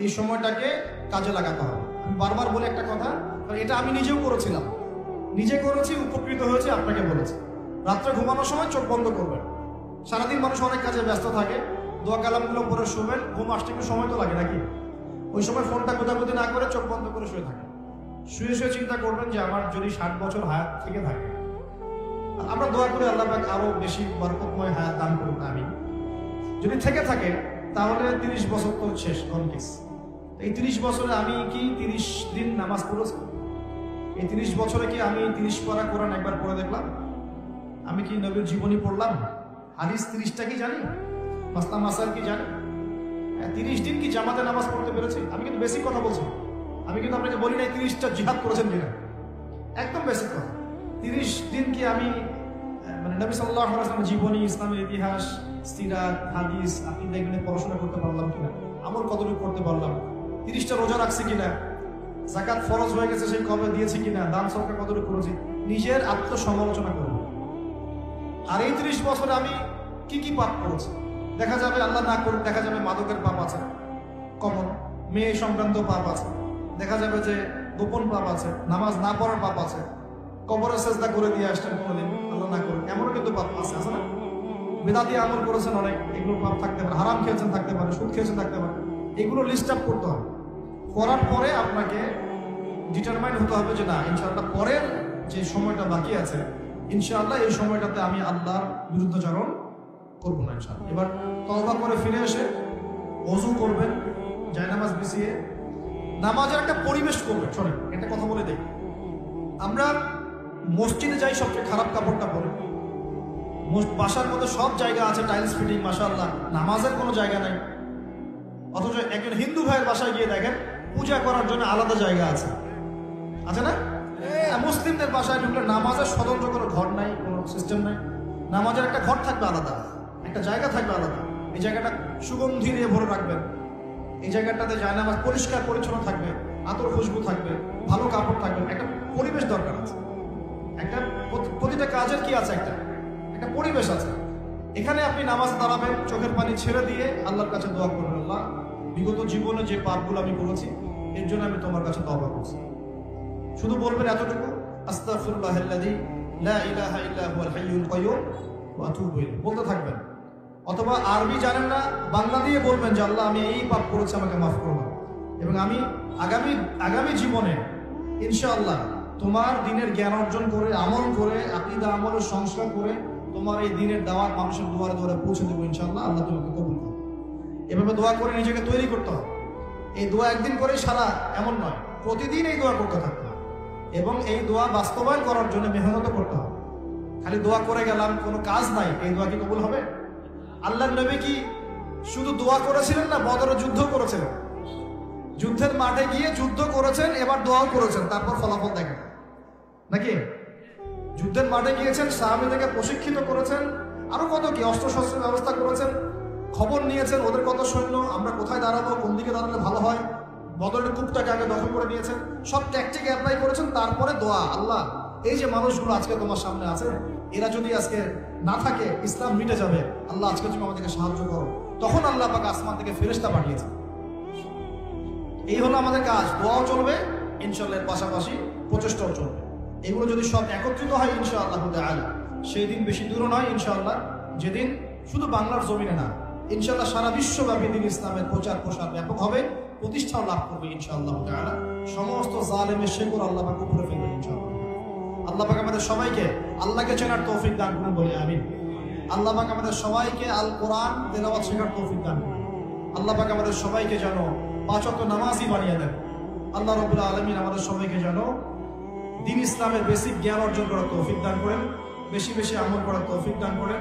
এই সময়টাকে কাজে লাগাতে হবে। আমি বারবার বলি একটা কথা, এটা আমি নিজেও করেছিলাম, নিজে করেছি, উপকৃত হয়েছি, আপনাকে বলেছি। রাত্রে ঘুমানোর সময় চোখ বন্ধ করবেন। সারাদিন মানুষ অনেক কাজে ব্যস্ত থাকে, দোয়া কালামগুলো পরে শুবেন, ঘুম আসতে একটু সময় তো লাগে নাকি? ওই সময় ফোনটা কোথাকুতি না করে চোখ বন্ধ করে শুয়ে থাকেন। শুয়ে শুয়ে চিন্তা করবেন যে আমার যদি 60 বছর হায়াত থেকে থাকে, আমরা দোয়া করে আল্লাহ পাক আরো বেশি বরকতময় হায়াত দান করুন আমি। যদি থেকে থাকে তাহলে 30 বছর তো শেষ, কমপ্লিট। এই 30 বছরে আমি কি 30 দিন নামাজ পড়েছি? এই 30 বছরে কি আমি 30 পারা কোরআন একবার পড়ে দেখলাম? আমি কি নবীর জীবনী পড়লাম? হাদিস 30টা কি জানি? মাসলা মাসাল কি জানি? 30 দিন কি জামাতে নামাজ পড়তে পেরেছি? আমি কিন্তু বেসিক কথা বলছি, আমি কিন্তু আপনাকে বলি নাই 30টা জিহাদ করেছেন কিনা, একদম বেসিক কথা। 30 দিন কি আমি মানে নবী সাল্লাল্লাহু আলাইহি ওয়াসাল্লামের জীবনী, ইসলামের ইতিহাস, সিরাত, হাদিস, আকীদা এগুলো পড়াশোনা করতে পারলাম কিনা, আমল কতটুকু করতে পারলাম, 30টা রোজা রাখছি কিনা, যাকাত ফরজ হয়ে গেছে সেই কবে দিয়েছি কিনা, দান সদকা কতটুকু করেছি, নিজের আত্মসমালোচনা করব। আর এই 30 বছরে আমি কি কি পাপ করেছি, দেখা যাবে আল্লাহ না করুক, দেখা যাবে মাদকের পাপ আছে, কমন মেয়ে সংক্রান্ত পাপ আছে, দেখা যাবে যে গোপন পাপ আছে, নামাজ না পড়ার পাপ আছে, কবরে সেজদা করে দিয়ে আসছেন কোনোদিন, আল্লাহ না করুক, এমনও কিন্তু পাপ আছে, আছে না? বেদাতি আমল করেছেন অনেক, এগুলো পাপ থাকতে পারে, হারাম খেয়েছেন থাকতে পারে, সুদ খেয়েছেন থাকতে পারে, এগুলো লিস্ট আপ করতে হবে। করার পরে আপনাকে ডিটারমাইন হতে হবে যে না, ইনশাআল্লাহ পরের যে সময়টা বাকি আছে, ইনশাআল্লাহ এই সময়টাতে আমি আল্লাহর বিরুদ্ধাচরণ করবো না ইনশাআল্লাহ। এবার তওবা করে ফিরে এসে ওযু করবেন, জায়নামাজ বিছিয়ে নামাজের একটা পরিবেশ করবেন। শোনেন, একটা কথা বলে দেই, আমরা মসজিদে যাই সবচেয়ে খারাপ কাপড়টা পরে, বাসার মধ্যে সব জায়গা আছে টাইলস ফিটিং, মাশাআল্লাহ, নামাজের কোনো জায়গা নাই। অথচ একজন হিন্দু ভাইয়ের বাসায় গিয়ে দেখেন পূজা করার জন্য আলাদা জায়গা আছে, আছে না? মুসলিমদের বাসায় ঢুকলে নামাজের স্বতন্ত্র কোনো ঘর নাই, কোনো সিস্টেম নাই, নামাজের একটা ঘর থাকবে আলাদা, একটা জায়গা থাকবে আলাদা, এই জায়গাটা সুগন্ধি দিয়ে ভরে রাখবেন, এই জায়গাটাতে জায়নামাজ পরিষ্কার পরিচ্ছন্ন থাকবে, আতর খুশবু থাকবে, ভালো কাপড় থাকবে, একটা পরিবেশ দরকার আছে। একটা প্রতিটা কাজের কি আছে, একটা পরিবেশ আছে। এখানে আপনি নামাজ দাঁড়াবেন, চোখের পানি ছেড়ে দিয়ে আল্লাহর কাছে দোয়া করবেন, আল্লাহ বিগত জীবনে যে পাপগুলো আমি করেছি এর জন্য আমি তোমার কাছে তওবা করছি। শুধু বলবেন এতটুকু, আস্তাগফিরুল্লাহাল্লাযী লা ইলাহা ইল্লা হুয়াল হাইয়ুল কাইয়্যুম ওয়া আতুবু ইলাইহি বলতে থাকবেন। অথবা আরবি জানেন না, বাংলা দিয়ে বলবেন যে আল্লাহ আমি এই পাপ করেছি, আমাকে মাফ করো না, এবং আমি আগামী জীবনে ইনশাআল্লাহ তোমার দিনের জ্ঞান অর্জন করে, আমল করে, আকীদা আমলের সংস্কার করে তোমার এই দিনের দাওয়াত মানুষের দুয়ারে দুয়ারে পৌঁছে দেবো ইনশাআল্লাহ, আল্লাহ তোমাকে কবুল করো। এভাবে দোয়া করে নিজেকে তৈরি করতে হবে। এই দোয়া একদিন করেই সারা এমন নয়, প্রতিদিন এই দোয়া করতে থাকতে হবে, এবং এই দোয়া বাস্তবায়ন করার জন্য মেহনত করতে হবে। খালি দোয়া করে গেলাম, কোনো কাজ নাই, এই দোয়া কি কবুল হবে? আল্লাহর নবী কি শুধু দোয়া করেছিলেন না, বদরে যুদ্ধ করেছিলেন, যুদ্ধের মাঠে গিয়ে যুদ্ধ করেছেন, এবার দোয়াও করেছেন, তারপর ফলাফল দেখেন নাকি? যুদ্ধের মাঠে গিয়েছেন, সাহাবীদেরকে প্রশিক্ষিত করেছেন, আরো কত কি অস্ত্রশস্ত্রের ব্যবস্থা করেছেন, খবর নিয়েছেন ওদের কত সৈন্য, আমরা কোথায় দাঁড়াবো, কোন দিকে দাঁড়ালে ভালো হয়, বদরের কূপটাকে আগে দখল করে নিয়েছেন, সব ট্যাকটিক অ্যাপ্লাই করেছেন। তারপরে দোয়া, আল্লাহ এই যে মানুষগুলো আজকে তোমার সামনে আছে, এরা যদি আজকে না থাকে ইসলাম মিটে যাবে, আল্লাহ আজকে তুমি আমাদেরকে সাহায্য করো। তখন আল্লাহ পাক আসমান থেকে ফেরেশতা পাঠিয়েছে। এই হলো আমাদের কাজ, দোয়াও চলবে ইনশাআল্লাহ, এর পাশাপাশি প্রচেষ্টাও চলবে। এগুলো যদি সব একত্রিত হয় ইনশাআল্লাহ তাআলা, সেই দিন বেশি দূর নয় ইনশাআল্লাহ, যেদিন শুধু বাংলার জমিনে না, ইনশাআল্লাহ সারা বিশ্বব্যাপী দিন ইসলামের প্রচার প্রসার ব্যাপক হবে, প্রতিষ্ঠাও লাভ করবে ইনশাআল্লাহ তাআলা। সমস্ত জালেমের শেকড় আল্লাহ পাক উপরে ফেলবে ইনশাআল্লাহ। আল্লাহ পাক আমাদের সবাইকে আল্লাহকে চেনার তৌফিক দান করুন বলে আমিন। আল্লাহ পাক আমাদের সবাইকে আল কোরআন তেলাওয়াত শেখার তৌফিক দান করুন। আল্লাহ পাক আমাদের সবাইকে যেন 5 ওয়াক্ত নামাজি বানিয়ে দেন। আল্লাহ রাব্বুল আলামিন আমাদের সবাইকে যেন দ্বীন ইসলামের বেসিক জ্ঞান অর্জন করার তৌফিক দান করেন, বেশি বেশি আমল করার তৌফিক দান করেন।